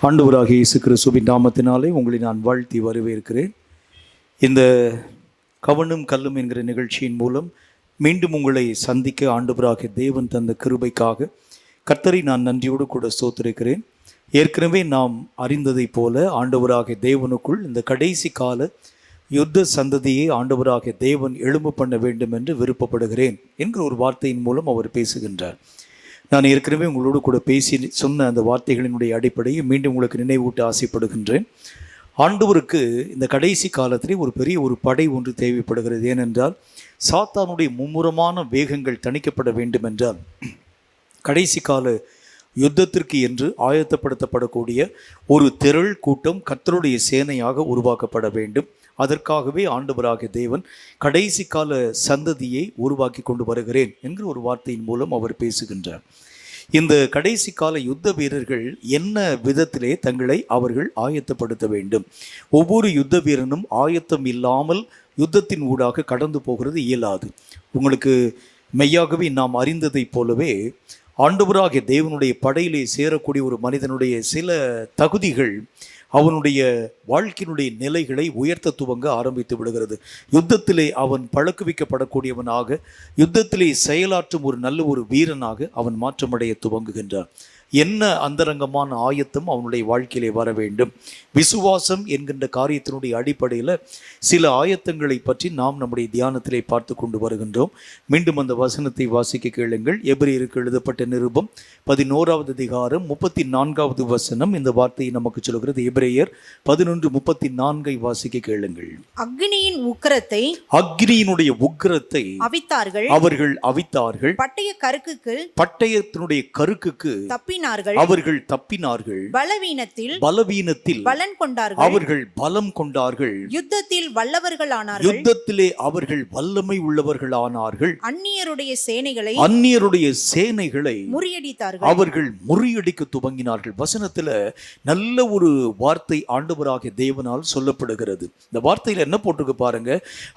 ஆண்டவராகிய இயேசு கிறிஸ்துவின் நாமத்தினாலே உங்களை நான் வாழ்த்தி வரவேற்கிறேன். இந்த கவனும் கல்லும் என்கிற நிகழ்ச்சியின் மூலம் மீண்டும் உங்களை சந்திக்க ஆண்டவராகிய தேவன் தந்த கிருபைக்காக கர்த்தரை நான் நன்றியோடு கூட ஸ்தோத்திரிக்கிறேன். ஏற்கனவே நாம் அறிந்ததைப் போல ஆண்டவராகிய தேவனுக்குள் இந்த கடைசி கால யுத்த சந்ததியை ஆண்டவராகிய தேவன் எழும்ப பண்ண வேண்டும் என்று விருப்பப்படுகிறேன் என்கிற ஒரு வார்த்தையின் மூலம் அவர் பேசுகின்றார். நான் ஏற்கனவே உங்களோடு கூட பேசி சொன்ன அந்த வார்த்தைகளினுடைய அடிப்படையில் மீண்டும் உங்களுக்கு நினைவூட்ட ஆசைப்படுகின்றேன். ஆண்டவருக்கு இந்த கடைசி காலத்திலே ஒரு பெரிய ஒரு படை ஒன்று தேவைப்படுகிறது. ஏனென்றால் சாத்தானுடைய மும்முரமான வேகங்கள் தணிக்கப்பட வேண்டும் என்றால் கடைசி கால யுத்தத்திற்கு என்று ஆயத்தப்படுத்தப்படக்கூடிய ஒரு திரள் கூட்டம் கர்த்தருடைய சேனையாக உருவாக்கப்பட வேண்டும். அதற்காகவே ஆண்டவராகிய தேவன் கடைசி கால சந்ததியை உருவாக்கி கொண்டு வருகிறேன் என்கிற ஒரு வார்த்தையின் மூலம் அவர் பேசுகின்றார். இந்த கடைசி கால யுத்த வீரர்கள் என்ன விதத்திலே தங்களை அவர்கள் ஆயத்தப்படுத்த வேண்டும்? ஒவ்வொரு யுத்த வீரனும் ஆயத்தம் இல்லாமல் யுத்தத்தின் ஊடாக கடந்து போகிறது இயலாது. உங்களுக்கு மெய்யாகவே நாம் அறிந்ததைப் போலவே ஆண்டவராகிய தேவனுடைய படையிலே சேரக்கூடிய ஒரு மனிதனுடைய சில தகுதிகள் அவனுடைய வாழ்க்கையினுடைய நிலைகளை உயர்த்த துவங்க ஆரம்பித்து விடுகிறது. யுத்தத்திலே அவன் பழக்குவிக்கப்படக்கூடியவனாக, யுத்தத்திலே செயலாற்றும் ஒரு நல்ல ஒரு வீரனாக அவன் மாற்றமடைய துவங்குகின்றான். என்ன அந்தரங்கமான ஆயத்தம் அவனுடைய வாழ்க்கையிலே வர வேண்டும்? விசுவாசம் என்கின்ற காரியத்தினுடைய அடிப்படையில் சில ஆயத்தங்களை பற்றி நாம் நம்முடைய தியானத்திலே பார்த்து கொண்டு வருகின்றோம். மீண்டும் அந்த வசனத்தை வாசிக்க கேளுங்கள். எபிரேயருக்கு எழுதப்பட்ட நிருபம் 11வது அதிகாரம் 34வது வசனம் இந்த வார்த்தையை நமக்கு சொல்கிறது. எபிரேயர் 11:34 வாசிக்க கேளுங்கள். அக்னியினுடைய உக்கிரத்தை அவர்கள் அவித்தார்கள். பட்டயத்தினுடைய கருக்குக்கு அவர்கள் தப்பினார்கள். பலவீனத்தில் அவர்கள் பலம் கொண்டார்கள். யுத்தத்திலே அவர்கள் வல்லமை உள்ளவர்களானார்கள். அந்நியருடைய சேனைகளை அவர்கள் முறியடிக்க துவங்கினார்கள். வசனத்துல நல்ல ஒரு வார்த்தை ஆண்டவராகிய தேவனால் சொல்லப்படுகிறது. இந்த வார்த்தையில என்ன போட்டிருக்கு பாருங்க.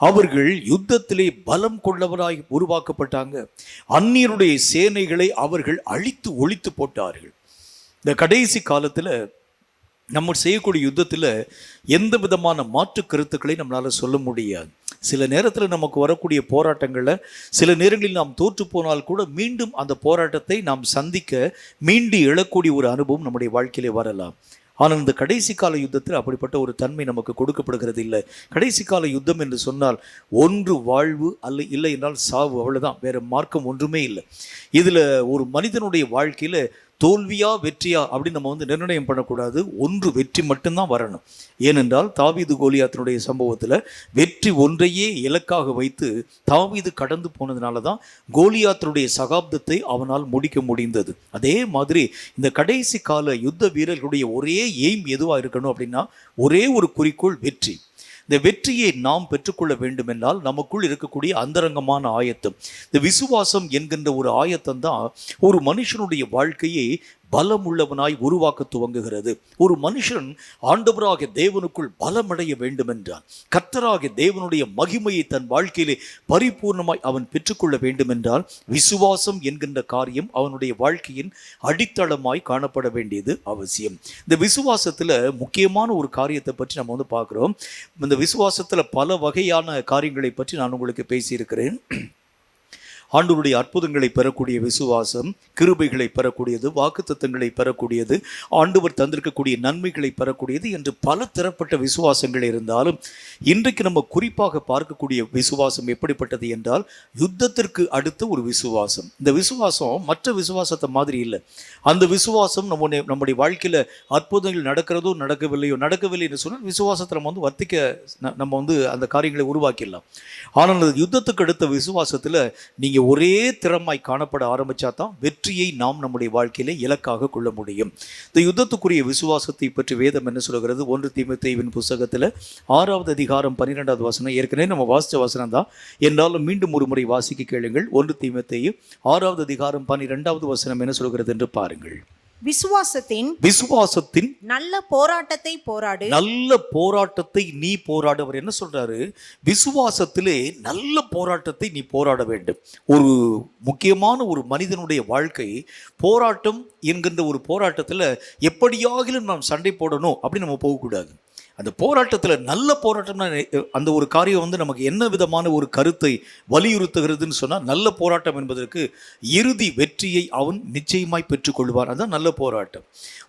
அவர்கள் யுத்தத்திலே பலம் கொள்ளவராய் உருவாக்கப்பட்டாங்க. அந்நியருடைய சேனைகளை அவர்கள் அழித்து ஒழித்து போட்டார்கள். இந்த கடைசி காலத்துல நம்ம செய்யக்கூடிய யுத்தத்தில் எந்த விதமான மாற்று கருத்துக்களை நம்மளால சொல்ல முடியாது. சில நேரத்தில் நமக்கு வரக்கூடிய போராட்டங்களில் சில நேரங்களில் நாம் தோற்று போனால் கூட மீண்டும் அந்த போராட்டத்தை நாம் சந்திக்க மீண்டு எழக்கூடிய ஒரு அனுபவம் நம்முடைய வாழ்க்கையிலே வரலாம். ஆனால் இந்த கடைசி கால யுத்தத்தில் அப்படிப்பட்ட ஒரு தன்மை நமக்கு கொடுக்கப்படுகிறது இல்லை. கடைசி கால யுத்தம் என்று சொன்னால் ஒன்று வாழ்வு இல்லை என்றால் சாவு, அவ்வளவுதான். வேற மார்க்கம் ஒன்றுமே இல்லை. இதுல ஒரு மனிதனுடைய வாழ்க்கையில தோல்வியா வெற்றியா அப்படின்னு நம்ம நிர்ணயம் பண்ணக்கூடாது. ஒன்று வெற்றி மட்டும்தான் வரணும். ஏனென்றால் தாவீது கோலியாத்தினுடைய சம்பவத்தில் வெற்றி ஒன்றையே இலக்காக வைத்து தாவீது கடந்து போனதுனால தான் கோலியாத்தினுடைய சகாப்தத்தை அவனால் முடிக்க முடிந்தது. அதே மாதிரி இந்த கடைசி கால யுத்த வீரர்களுடைய ஒரே எய்ம் எதுவாக இருக்கணும் அப்படின்னா ஒரே ஒரு குறிக்கோள், வெற்றி. இந்த வெற்றியை நாம் பெற்றுக்கொள்ள வேண்டும் என்றால் நமக்குள் இருக்கக்கூடிய அந்தரங்கமான ஆயத்தம், இந்த விசுவாசம் என்கின்ற ஒரு ஆயத்தம் தான் ஒரு மனுஷனுடைய வாழ்க்கையை பலம் உள்ளவனாய் உருவாக்க துவங்குகிறது. ஒரு மனுஷன் ஆண்டவராகிய தேவனுக்குள் பலமடைய வேண்டும் என்றால், கர்த்தராகிய தேவனுடைய மகிமையை தன் வாழ்க்கையிலே பரிபூர்ணமாய் அவன் பெற்றுக்கொள்ள வேண்டும் என்றால் விசுவாசம் என்கின்ற காரியம் அவனுடைய வாழ்க்கையின் அடித்தளமாய் காணப்பட வேண்டியது அவசியம். இந்த விசுவாசத்துல முக்கியமான ஒரு காரியத்தை பற்றி நம்ம பார்க்கிறோம். இந்த விசுவாசத்துல பல வகையான காரியங்களை பற்றி நான் உங்களுக்கு பேசியிருக்கிறேன். ஆண்டவருடைய அற்புதங்களை பெறக்கூடிய விசுவாசம், கிருபைகளை பெறக்கூடியது, வாக்குத்தத்தங்களை பெறக்கூடியது, ஆண்டவர் தந்திருக்கக்கூடிய நன்மைகளை பெறக்கூடியது என்று பல தரப்பட்ட விசுவாசங்கள் இருந்தாலும் இன்றைக்கு நம்ம குறிப்பாக பார்க்கக்கூடிய விசுவாசம் எப்படிப்பட்டது என்றால் யுத்தத்திற்கு அடுத்த ஒரு விசுவாசம். இந்த விசுவாசம் மற்ற விசுவாசத்தை மாதிரி இல்லை. அந்த விசுவாசம் நம்முடைய வாழ்க்கையில அற்புதங்கள் நடக்கவில்லை என்று சொன்னால் விசுவாசத்தை நம்ம வர்த்திக்க நம்ம அந்த காரியங்களை உருவாக்கிடலாம். ஆனால் அந்த யுத்தத்துக்கு அடுத்த விசுவாசத்துல நீங்க ஒரே திறமாய் காணப்பட ஆரம்பிச்சா தான் வெற்றியை நாம் நம்முடைய வாழ்க்கையிலே இலக்காக கொள்ள முடியும். இந்த யுத்தத்துக்குரிய விசுவாசத்தை பற்றி வேதம் என்ன சொல்கிறது? 1 தீமோத்தேயுவின் புத்தகத்தில் 6வது அதிகாரம் 12வது வசனம். ஏற்கனவே நம்ம வாசித்த வசனம் தான், என்றாலும் மீண்டும் ஒரு முறை வாசிக்க கேளுங்கள். 1 தீமோத்தேயு 6வது அதிகாரம் 12வது வசனம் என்ன சொல்கிறது என்று பாருங்கள். விசுவாசத்தின் நல்ல போராட்டத்தை போராடு. நல்ல போராட்டத்தை நீ போராடு. அவர் என்ன சொல்றாரு? விசுவாசத்திலே நல்ல போராட்டத்தை நீ போராட வேண்டும். ஒரு முக்கியமான ஒரு மனிதனுடைய வாழ்க்கை போராட்டம் என்கின்ற ஒரு போராட்டத்தில் எப்படியாகிலும் நாம் சண்டை போடணும் அப்படின்னு நம்ம போகக்கூடாது. அந்த போராட்டத்தில் நல்ல போராட்டம்னா அந்த ஒரு காரியம் வந்து நமக்கு என்ன விதமான ஒரு கருத்தை வலியுறுத்துகிறதுன்னு சொன்னால், நல்ல போராட்டம் என்பதற்கு இறுதி வெற்றியை அவன் நிச்சயமாய் பெற்றுக்கொள்வார். அதுதான் நல்ல போராட்டம்.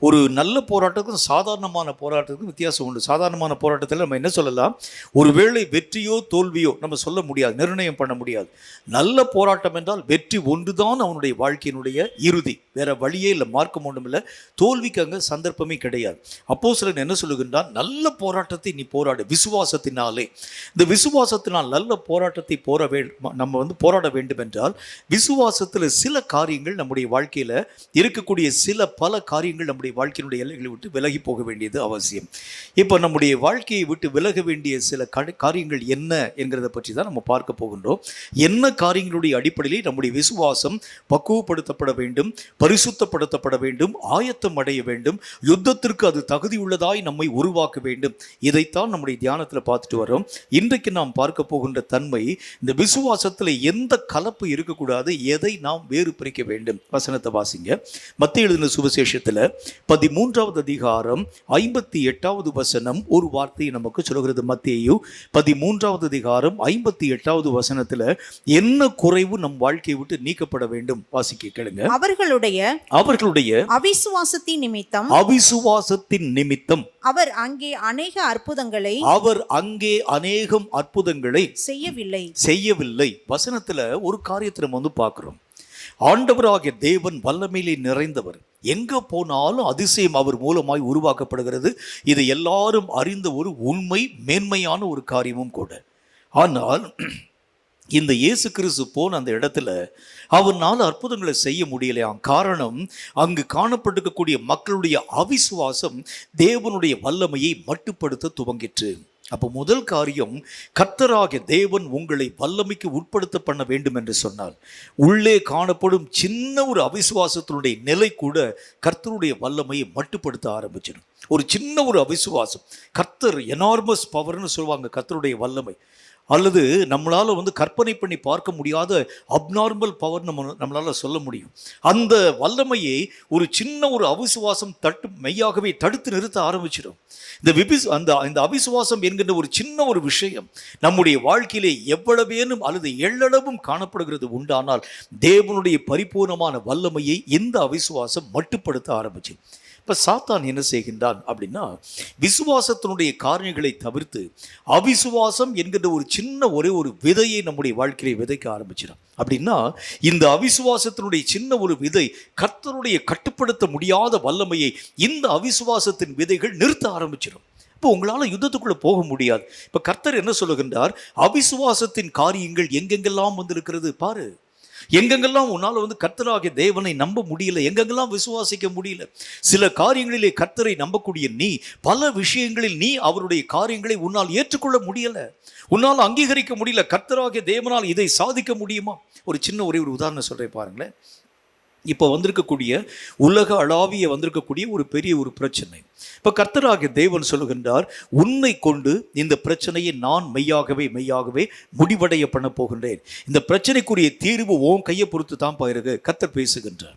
ஒரு நல்ல போராட்டத்துக்கும் சாதாரணமான போராட்டத்துக்கும் வித்தியாசம் உண்டு. சாதாரணமான போராட்டத்தில் நம்ம என்ன சொல்லலாம்? ஒருவேளை வெற்றியோ தோல்வியோ நம்ம சொல்ல முடியாது, நிர்ணயம் பண்ண முடியாது. நல்ல போராட்டம் என்றால் வெற்றி ஒன்றுதான் அவனுடைய வாழ்க்கையினுடைய இறுதி, வேற வழியே இல்லை, மார்க்கம் ஒன்றும் இல்லை. தோல்விக்கு அங்கே சந்தர்ப்பமே கிடையாது. அப்போஸ்தலன் என்ன சொல்லுகின்றான்? நல்ல போராட்டத்தை நீ போராடு விசுவாசத்தினாலே. இந்த விசுவாசத்தினால் நல்ல போராட்டத்தை நம்ம வந்து போராட வேண்டும் என்றால், விசுவாசத்தில் சில காரியங்கள் நம்முடைய வாழ்க்கையில் இருக்கக்கூடிய பல காரியங்கள் நம்முடைய வாழ்க்கையினுடைய எல்லைகளை விட்டு விலகி போக வேண்டியது அவசியம். இப்போ நம்முடைய வாழ்க்கையை விட்டு விலக வேண்டிய சில காரியங்கள் என்ன என்கிறத பற்றி தான் நம்ம பார்க்க போகின்றோம். என்ன காரியங்களுடைய அடிப்படையில் நம்முடைய விசுவாசம் பக்குவப்படுத்தப்பட வேண்டும், பரிசுத்தப்படுத்தப்பட வேண்டும், ஆயத்தம் அடைய வேண்டும், யுத்தத்திற்கு அது தகுதியுள்ளதாய் நம்மை உருவாக்க வேண்டும். இதைத்தான் நம்முடைய தியானத்தில் பார்த்துட்டு வரோம். இன்றைக்கு நாம் பார்க்க போகின்ற தன்மை, இந்த விசுவாசத்தில் எந்த கலப்பு இருக்கக்கூடாது, எதை நாம் வேறு பிரிக்க வேண்டும். வசனத்தை வாசிங்க. மத்தேயு எழுதின சுவிசேஷத்தில் 13வது அதிகாரம் 58வது வசனம் ஒரு வார்த்தையை நமக்கு சொல்கிறது. மத்தேயு 13வது அதிகாரம் 58வது வசனத்தில் என்ன குறைவு நம் வாழ்க்கையை விட்டு நீக்கப்பட வேண்டும்? வாசிக்க கேளுங்க. அவர்களுடைய அவிசுவாசத்தின் நிமித்தம் அவர் அங்கே அநேகம் அற்புதங்களை செய்யவில்லை. வசனத்துல ஒரு காரியத்தை நம்ம வந்து பார்க்கிறோம். ஆண்டவராகிய தேவன் வல்லமையிலே நிறைந்தவர். எங்க போனாலும் அதிசயம் அவர் மூலமாய் உருவாக்கப்படுகிறது. இது எல்லாரும் அறிந்த ஒரு உண்மை, மேன்மையான ஒரு காரியமும் கூட. ஆனால் இந்த இயேசு கிறிஸ்து போன அந்த இடத்துல அவனால் அற்புதங்களை செய்ய முடியலையாம். காரணம், அங்கு காணப்பட்டிருக்கக்கூடிய மக்களுடைய அவிசுவாசம் தேவனுடைய வல்லமையை மட்டுப்படுத்த துவங்கிற்று. அப்போ முதல் காரியம், கர்த்தராகிய தேவன் உங்களை வல்லமைக்கு உட்படுத்த பண்ண வேண்டும் என்று சொன்னால், உள்ளே காணப்படும் சின்ன ஒரு அவிசுவாசத்தினுடைய நிலை கூட கர்த்தருடைய வல்லமையை மட்டுப்படுத்த ஆரம்பிச்சிடும். ஒரு சின்ன ஒரு அவிசுவாசம், கர்த்தர் எனார்மஸ் பவர்னு சொல்லுவாங்க கர்த்தருடைய வல்லமை, அல்லது நம்மளால் வந்து கற்பனை பண்ணி பார்க்க முடியாத அப்நார்மல் பவர் நம்மளால் சொல்ல முடியும். அந்த வல்லமையை ஒரு சின்ன ஒரு அவிசுவாசம் மெய்யாகவே தடுத்து நிறுத்த ஆரம்பிச்சிடும். இந்த அவிசுவாசம் என்கின்ற ஒரு சின்ன ஒரு விஷயம் நம்முடைய வாழ்க்கையிலே எவ்வளவேனும் அல்லது எள்ளளவும் காணப்படுகிறது உண்டானால், தேவனுடைய பரிபூர்ணமான வல்லமையை இந்த அவிசுவாசம் மட்டுப்படுத்த ஆரம்பிச்சு. இப்போ சாத்தான் என்ன செய்கின்றான் அப்படின்னா, விசுவாசத்தினுடைய காரியங்களை தவிர்த்து அவிசுவாசம் என்கின்ற ஒரு சின்ன ஒரே ஒரு விதையை நம்முடைய வாழ்க்கையை விதைக்க ஆரம்பிச்சிடும். அப்படின்னா இந்த அவிசுவாசத்தினுடைய சின்ன ஒரு விதை கர்த்தருடைய கட்டுப்படுத்த முடியாத வல்லமையை இந்த அவிசுவாசத்தின் விதைகள் நிறுத்த ஆரம்பிச்சிடும். இப்போ உங்களால் யுத்தத்துக்குள்ளே போக முடியாது. இப்போ கர்த்தர் என்ன சொல்லுகின்றார்? அவிசுவாசத்தின் காரியங்கள் எங்கெங்கெல்லாம் வந்திருக்கிறது பாரு. எங்கெங்கெல்லாம் உன்னால் வந்து கர்த்தராகிய தேவனை நம்ப முடியல, எங்கெங்கெல்லாம் விசுவாசிக்க முடியல. சில காரியங்களிலே கர்த்தரை நம்பக்கூடிய நீ, பல விஷயங்களில் நீ அவருடைய காரியங்களை உன்னால் ஏற்றுக்கொள்ள முடியல, உன்னால் அங்கீகரிக்க முடியல. கர்த்தராகிய தேவனால் இதை சாதிக்க முடியுமா? ஒரு சின்ன ஒரே ஒரு உதாரணம் சொல்கிறேன் பாருங்களேன். இப்போ வந்திருக்கக்கூடிய உலக அளவிய வந்திருக்கக்கூடிய ஒரு பெரிய ஒரு பிரச்சனை. இப்போ கர்த்தராகிய தேவன் சொல்லுகின்றார், உன்னை கொண்டு இந்த பிரச்சனையை நான் மெய்யாகவே முடிவடைய பண்ண போகின்றேன். இந்த பிரச்சனைக்குரிய தீர்வு உன் கையை பொறுத்து தான் போயிருக்கு கர்த்தர் பேசுகின்றார்.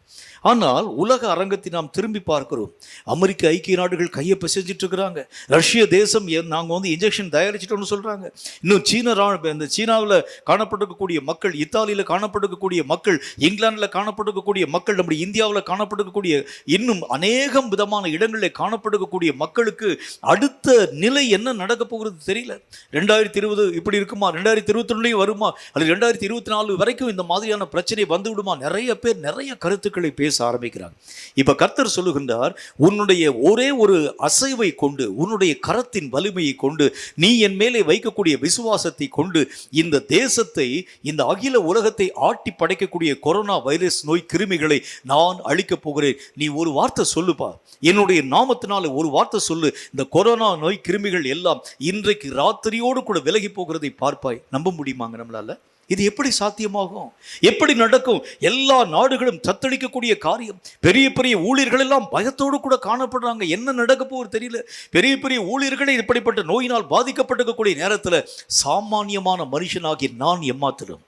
ஆனால் உலக அரங்கத்தை நாம் திரும்பி பார்க்கிறோம். அமெரிக்க ஐக்கிய நாடுகள் கையை பிசைஞ்சிட்டு இருக்கிறாங்க. ரஷ்ய தேசம் நாங்கள் வந்து இன்ஜெக்ஷன் தயாரிச்சிட்டோம்னு சொல்கிறாங்க. இன்னும் இந்த சீனாவில் காணப்பட்டிருக்கக்கூடிய மக்கள், இத்தாலியில் காணப்பட்டிருக்கக்கூடிய மக்கள், இங்கிலாந்தில் காணப்பட்டிருக்கக்கூடிய மக்கள், நம்முடைய இந்தியாவில் காணப்பட்டிருக்கக்கூடிய இன்னும் அநேகம் விதமான இடங்களில் காணப்பட்டிருக்கக்கூடிய மக்களுக்கு அடுத்த நிலை என்ன நடக்க போகிறது தெரியல. 2020 இப்படி இருக்குமா, 2021 வருமா, அல்லது 2024 வரைக்கும் இந்த மாதிரியான பிரச்சனை வந்து விடுமா? நிறைய பேர் நிறைய கருத்துக்களை பேச ஆரம்பிக்கிறாங்க. இப்ப கர்த்தர் சொல்லுகின்றார், உன்னுடைய ஒரே ஒரு அசைவை கொண்டு, உன்னுடைய கரத்தின் வலிமையை கொண்டு, நீ என் மேலே வைக்கக்கூடிய விசுவாசத்தை கொண்டு இந்த தேசத்தை, இந்த அகில உலகத்தை ஆட்டி படைக்கக்கூடிய கொரோனா வைரஸ் நோய் கிருமிகளை நான் அழிக்கப் போகிறேன். நீ ஒரு வார்த்தை சொல்லுப்பா, என்னுடைய நாமத்தினால ஒரு வார்த்தை சொல்லு, இந்த கொரோனா நோய் கிருமிகள் எல்லாம் இன்றைக்கு ராத்திரியோடு கூட விலகி போகிறதை பார்ப்பாய். நம்ப முடியுமாங்க நம்மளால? இது எப்படி சாத்தியமாகும்? எப்படி நடக்கும்? எல்லா நாடுகளும் தத்தளிக்கக்கூடிய காரியம். பெரிய பெரிய ஊழியர்கள் எல்லாம் பயத்தோடு கூட காணப்படுறாங்க. என்ன நடக்க போகுது தெரியல. பெரிய பெரிய ஊழியர்களே இப்படிப்பட்ட நோயினால் பாதிக்கப்பட்டிருக்கக்கூடிய நேரத்தில் சாமானியமான மனுஷனாகி நான் எம்மாத்திரம்.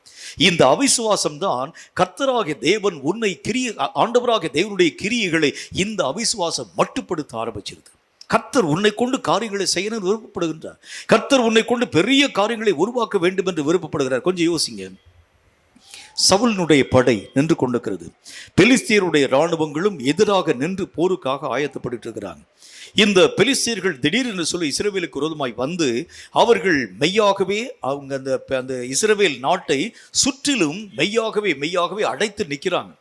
இந்த அவிசுவாசம் தான் கர்த்தராகிய தேவன் உன்னை ஆண்டவராகிய தேவனுடைய கிரியைகளை இந்த அவிசுவாசம் மட்டுப்படுத்த ஆரம்பிச்சிருது. கர்த்தர் உன்னை கொண்டு காரியங்களை செய்யணும்னு விருப்பப்படுகின்றார். கர்த்தர் உன்னை கொண்டு பெரிய காரியங்களை உருவாக்க வேண்டும் என்று விருப்பப்படுகிறார். கொஞ்சம் யோசிங்க. சவுலினுடைய படை நின்று கொண்டிருக்கிறது. பெலிஸ்தியருடைய இராணுவங்களும் எதிராக நின்று போருக்காக ஆயத்தப்பட்டு இருக்கிறாங்க. இந்த பெலிஸ்தியர்கள் திடீரென்று சொல்லி இஸ்ரவேலுக்கு விரோதமாய் வந்து அவர்கள் மெய்யாகவே அவங்க அந்த இஸ்ரவேல் நாட்டை சுற்றிலும் மெய்யாகவே அடைத்து நிற்கிறாங்க.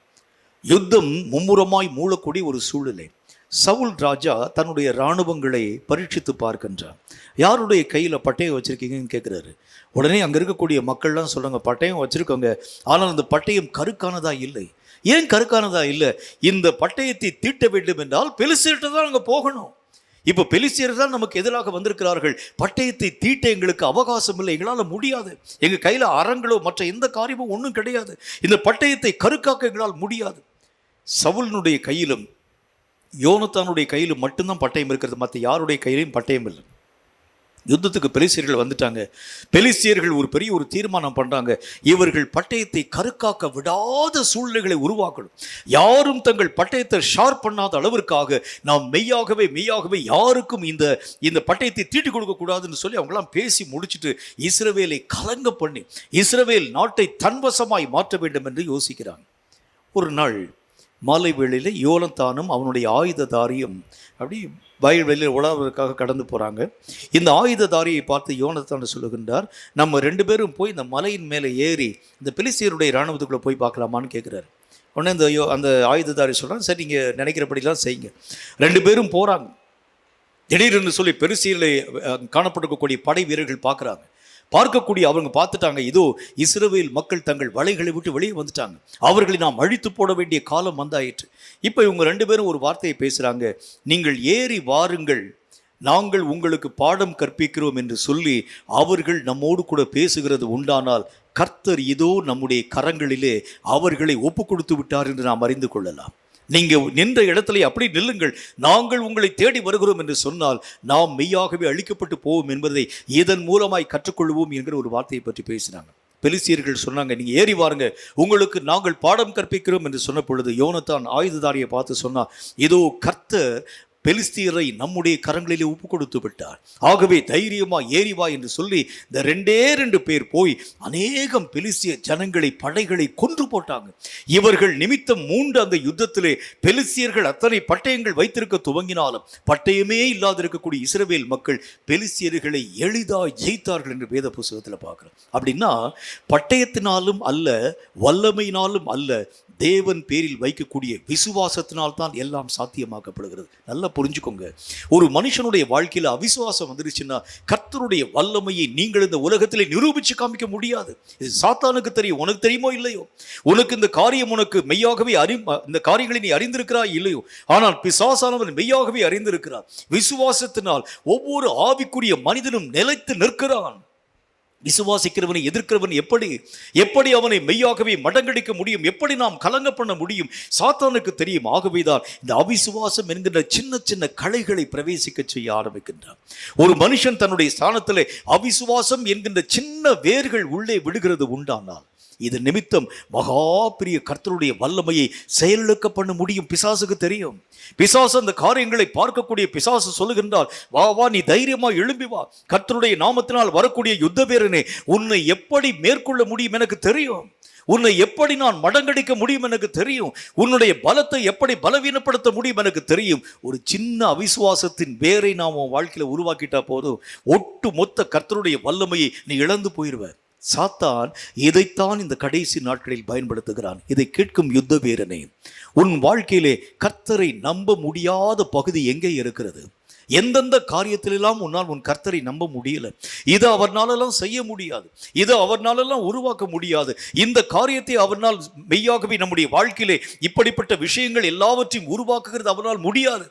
யுத்தம் மும்முரமாய் மூழக்கூடிய ஒரு சூழ்நிலை. சவுல் ராஜா தன்னுடைய இராணுவங்களை பரீட்சித்து பார்க்கின்றார். யாருடைய கையில் பட்டயம் வச்சிருக்கீங்கன்னு கேட்குறாரு. உடனே அங்கே இருக்கக்கூடிய மக்கள்லாம் சொல்கிறாங்க, பட்டயம் வச்சுருக்கோங்க, ஆனால் அந்த பட்டயம் கருக்கானதா இல்லை. ஏன் கருக்கானதா இல்லை? இந்த பட்டயத்தை தீட்ட வேண்டும் என்றால் பெலிஸ்தியர்கிட்ட தான் அங்கே போகணும். இப்போ பெலிஸ்தியர் தான் நமக்கு எதிராக வந்திருக்கிறார்கள். பட்டயத்தை தீட்ட எங்களுக்கு அவகாசம் இல்லை, எங்களால் முடியாது. எங்கள் கையில் அரங்களோ மற்ற எந்த காரியமும் ஒன்றும் கிடையாது. இந்த பட்டயத்தை கருக்காக்க எங்களால் முடியாது. சவுலினுடைய கையிலும் யோனத்தானுடைய கையில் மட்டும்தான் பட்டயம் இருக்கிறது. மற்ற யாருடைய கையிலையும் பட்டயம் இல்லை. யுத்தத்துக்கு பெலிஸ்தியர்கள் வந்துட்டாங்க. பெலிஸ்தியர்கள் ஒரு பெரிய தீர்மானம் பண்றாங்க. இவர்கள் பட்டயத்தை கருக்காக்க விடாத சூழ்நிலைகளை உருவாக்கணும். யாரும் தங்கள் பட்டயத்தை ஷார்ப் பண்ணாத அளவிற்காக நாம் மெய்யாகவே யாருக்கும் இந்த பட்டயத்தை தீட்டி கொடுக்க கூடாதுன்னு சொல்லி அவங்களாம் பேசி முடிச்சுட்டு இஸ்ரவேலை கலங்க பண்ணி இஸ்ரவேல் நாட்டை தன்வசமாய் மாற்ற வேண்டும் என்று யோசிக்கிறாங்க. ஒரு நாள் மாலை வேளையில் யோனத்தானும் அவனுடைய ஆயுததாரியும் அப்படி வயல்வெளியில் உழவதற்காக கடந்து போகிறாங்க. இந்த ஆயுததாரியை பார்த்து யோனத்தான் சொல்லுகின்றார், நம்ம 2 பேரும் போய் இந்த மலையின் மேலே ஏறி இந்த பெலிஸ்தியருடைய இராணுவத்துக்குள்ளே போய் பார்க்கலாமான்னு கேட்குறாரு. உடனே அந்த ஆயுததாரி சொல்கிறான், சரி நீங்கள் நினைக்கிறபடிலாம் செய்யுங்க. 2 பேரும் போகிறாங்க. திடீர்னு சொல்லி பெலிஸ்தியரில் காணப்பட்டிருக்கக்கூடிய படை வீரர்கள் பார்க்கக்கூடிய அவங்க பார்த்துட்டாங்க, இதோ இஸ்ரவேல் மக்கள் தங்கள் வலைகளை விட்டு வெளியே வந்துட்டாங்க, அவர்களை நாம் அழித்து போட வேண்டிய காலம் வந்தாயிற்று. இப்போ இவங்க 2 பேரும் ஒரு வார்த்தையை பேசுகிறாங்க, நீங்கள் ஏறி வாருங்கள், நாங்கள் உங்களுக்கு பாடம் கற்பிக்கிறோம் என்று சொல்லி அவர்கள் நம்மோடு கூட பேசுகிறது உண்டானால் கர்த்தர் இதோ நம்முடைய கரங்களிலே அவர்களை ஒப்பு கொடுத்து விட்டார் என்று நாம் அறிந்து கொள்ளலாம். நீங்கள் நின்ற இடத்துல அப்படி நில்லுங்கள், நாங்கள் உங்களை தேடி வருகிறோம் என்று சொன்னால் நாம் மெய்யாகவே அழிக்கப்பட்டு போவோம் என்பதை இதன் மூலமாய் கற்றுக்கொள்வோம் என்கிற ஒரு வார்த்தையை பற்றி பேசினாங்க. பெலிஸ்தியர்கள் சொன்னாங்க, நீங்கள் ஏறி வாருங்க, உங்களுக்கு நாங்கள் பாடம் கற்பிக்கிறோம் என்று சொன்ன பொழுது யோனத்தான் ஆயுததாரியை பார்த்து சொன்னார், இதோ கர்த்தர் பெலிஸ்தியரை நம்முடைய கரங்களிலே ஒப்பு கொடுத்து விட்டார், ஆகவே தைரியமா ஏறிவா என்று சொல்லி இந்த 2 பேர் போய் அநேகம் பெலிஸ்திய ஜனங்களை படைகளை கொன்று போட்டாங்க. இவர்கள் நிமித்தம் 3 அந்த யுத்தத்திலே பெலிஸ்தியர்கள் அத்தனை பட்டயங்கள் வைத்திருக்க துவங்கினாலும் பட்டயமே இல்லாதிருக்கக்கூடிய இஸ்ரவேல் மக்கள் பெலிஸ்தியர்களை எளிதாக ஜெயித்தார்கள் என்று வேத புத்தகத்தில் பார்க்கிறோம். அப்படின்னா பட்டயத்தினாலும் அல்ல, வல்லமையினாலும் அல்ல, தேவன் பேரில் வைக்கக்கூடிய விசுவாசத்தினால் தான் எல்லாம் சாத்தியமாக்கப்படுகிறது. நல்லா புரிஞ்சுக்கோங்க. ஒரு மனுஷனுடைய வாழ்க்கையில் அவிசுவாசம் வந்துருச்சுன்னா கர்த்தருடைய வல்லமையை நீங்கள் இந்த உலகத்தில் நிரூபித்து காமிக்க முடியாது. இது சாத்தானுக்கு தெரியும், உனக்கு தெரியுமோ இல்லையோ, உனக்கு இந்த காரியம் உனக்கு மெய்யாகவே இந்த காரியங்களை நீ அறிந்திருக்கிறாய் இல்லையோ, ஆனால் பிசாசானவன் மெய்யாகவே அறிந்திருக்கிறார். விசுவாசத்தினால் ஒவ்வொரு ஆவிக்குரிய மனிதனும் நிலைத்து நிற்கிறான். விசுவாசிக்கிறவனை எதிர்க்கிறவன் எப்படி அவனை மெய்யாகவே மடங்கடிக்க முடியும், எப்படி நாம் கலங்க பண்ண முடியும், சாத்தானுக்கு தெரியும். ஆகவேதான் இந்த அவிசுவாசம் என்கின்ற சின்ன சின்ன களைகளை பிரவேசிக்க செய்ய ஆரம்பிக்கின்றான். ஒரு மனுஷன் தன்னுடைய ஸ்தானத்திலே அவிசுவாசம் என்கின்ற சின்ன வேர்கள் உள்ளே விடுகிறது உண்டானால் இது நிமித்தம் மகா பெரிய கர்த்தருடைய வல்லமையை செயலிழக்க பண்ண முடியும். பிசாசுக்கு தெரியும். பிசாசு அந்த காரியங்களை பார்க்கக்கூடிய பிசாசு சொல்லுகின்றால், வா நீ தைரியமா எழும்பி வா, கர்த்தருடைய நாமத்தினால் வரக்கூடிய யுத்த வீரனே, உன்னை எப்படி மேற்கொள்ள முடியும் எனக்கு தெரியும், உன்னை எப்படி நான் மடங்கடிக்க முடியும் எனக்கு தெரியும், உன்னுடைய பலத்தை எப்படி பலவீனப்படுத்த முடியும் எனக்கு தெரியும். ஒரு சின்ன அவிசுவாசத்தின் வேரை நாம் உன் வாழ்க்கையில உருவாக்கிட்டா போதும், ஒட்டு மொத்த கர்த்தருடைய வல்லமையை நீ இழந்து போயிடுவ. சாத்தான் இதைத்தான் இந்த கடைசி நாட்களில் பயன்படுத்துகிறான். இதை கேட்கும் யுத்த வீரனே, உன் வாழ்க்கையிலே கர்த்தரை நம்ப முடியாத பகுதி எங்கே இருக்கிறது? எந்தெந்த காரியத்திலெல்லாம் உன்னால் உன் கர்த்தரை நம்ப முடியல, இதை அவர்னாலெல்லாம் செய்ய முடியாது, இதை அவர்னாலெல்லாம் உருவாக்க முடியாது, இந்த காரியத்தை அவர்னால் மெய்யாகவே நம்முடைய வாழ்க்கையிலே இப்படிப்பட்ட விஷயங்கள் எல்லாவற்றையும் உருவாக்குகிறது அவரால் முடியாது,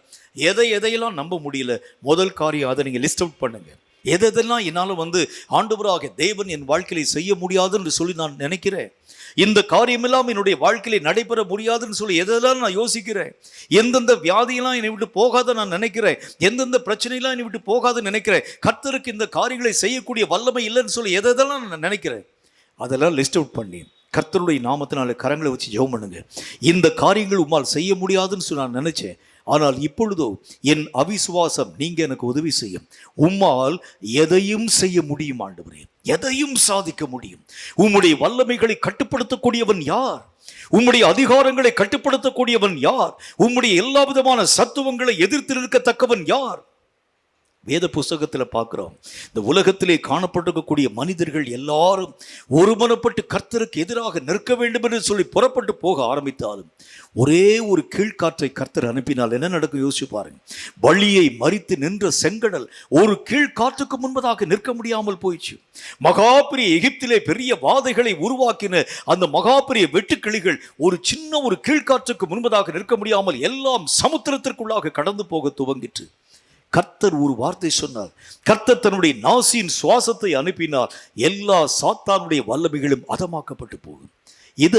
எதையெல்லாம் நம்ப முடியல. முதல் காரியம், அதை நீங்கள் லிஸ்ட் அவுட் பண்ணுங்க. எதெல்லாம் என்னால் ஆண்டவராக தேவன் என் வாழ்க்கையில செய்ய முடியாதுன்னு சொல்லி நான் நினைக்கிறேன், இந்த காரியமெல்லாம் என்னுடைய வாழ்க்கையில நடைபெற முடியாதுன்னு சொல்லி எதெல்லாம் நான் யோசிக்கிறேன், எந்தெந்த வியாதியெல்லாம் என்னை விட்டு போகாத நான் நினைக்கிறேன், எந்தெந்த பிரச்சனையெல்லாம் என்னை விட்டு போகாதுன்னு நினைக்கிறேன், கர்த்தருக்கு இந்த காரியங்களை செய்யக்கூடிய வல்லமை இல்லைன்னு சொல்லி எதெல்லாம் நான் நினைக்கிறேன், அதெல்லாம் லிஸ்ட் அவுட் பண்ணி கர்த்தருடைய நாமத்தினால கரங்களை வச்சு ஜெபம் பண்ணுங்க. இந்த காரியங்கள் உம்மால் செய்ய முடியாதுன்னு சொல்லி நான் நினைச்சேன், ஆனால் இப்பொழுதோ என் அவிசுவாசம் நீங்க எனக்கு உதவி செய்யும். உம்மால் எதையும் செய்ய முடியும் ஆண்டவரே, எதையும் சாதிக்க முடியும். உம்முடைய வல்லமைகளை கட்டுப்படுத்தக்கூடியவன் யார்? உம்முடைய அதிகாரங்களை கட்டுப்படுத்தக்கூடியவன் யார்? உம்முடைய எல்லா விதமான சத்துவங்களை எதிர்த்து நிற்கத்தக்கவன் யார்? வேத புஸ்தகத்தில் பார்க்கிறோம், இந்த உலகத்திலே காணப்பட்டிருக்கக்கூடிய மனிதர்கள் எல்லாரும் ஒருமனப்பட்டு கர்த்தருக்கு எதிராக நிற்க வேண்டும் என்று சொல்லி புறப்பட்டு போக ஆரம்பித்தாலும் ஒரே ஒரு கீழ்காற்றை கர்த்தர் அனுப்பினால் என்ன நடக்கும் யோசிச்சு பாருங்க. வழியை மறித்து நின்ற செங்கடல் ஒரு கீழ்காற்றுக்கு முன்பதாக நிற்க முடியாமல் போயிடுச்சு. மகாபெரிய எகிப்திலே பெரிய வாதைகளை உருவாக்கின அந்த மகாபெரிய வெட்டுக்கிளிகள் ஒரு சின்ன ஒரு கீழ்காற்றுக்கு முன்பதாக நிற்க முடியாமல் எல்லாம் சமுத்திரத்திற்குள்ளாக கடந்து போக துவங்கிற்று. கர்த்தர் ஒரு வார்த்தை சொன்னார், கர்த்தர் தன்னுடைய நாசியின் சுவாசத்தை அனுப்பினார், எல்லா சாத்தானுடைய வல்லமைகளும் அதமாக்கப்பட்டு போகும். இத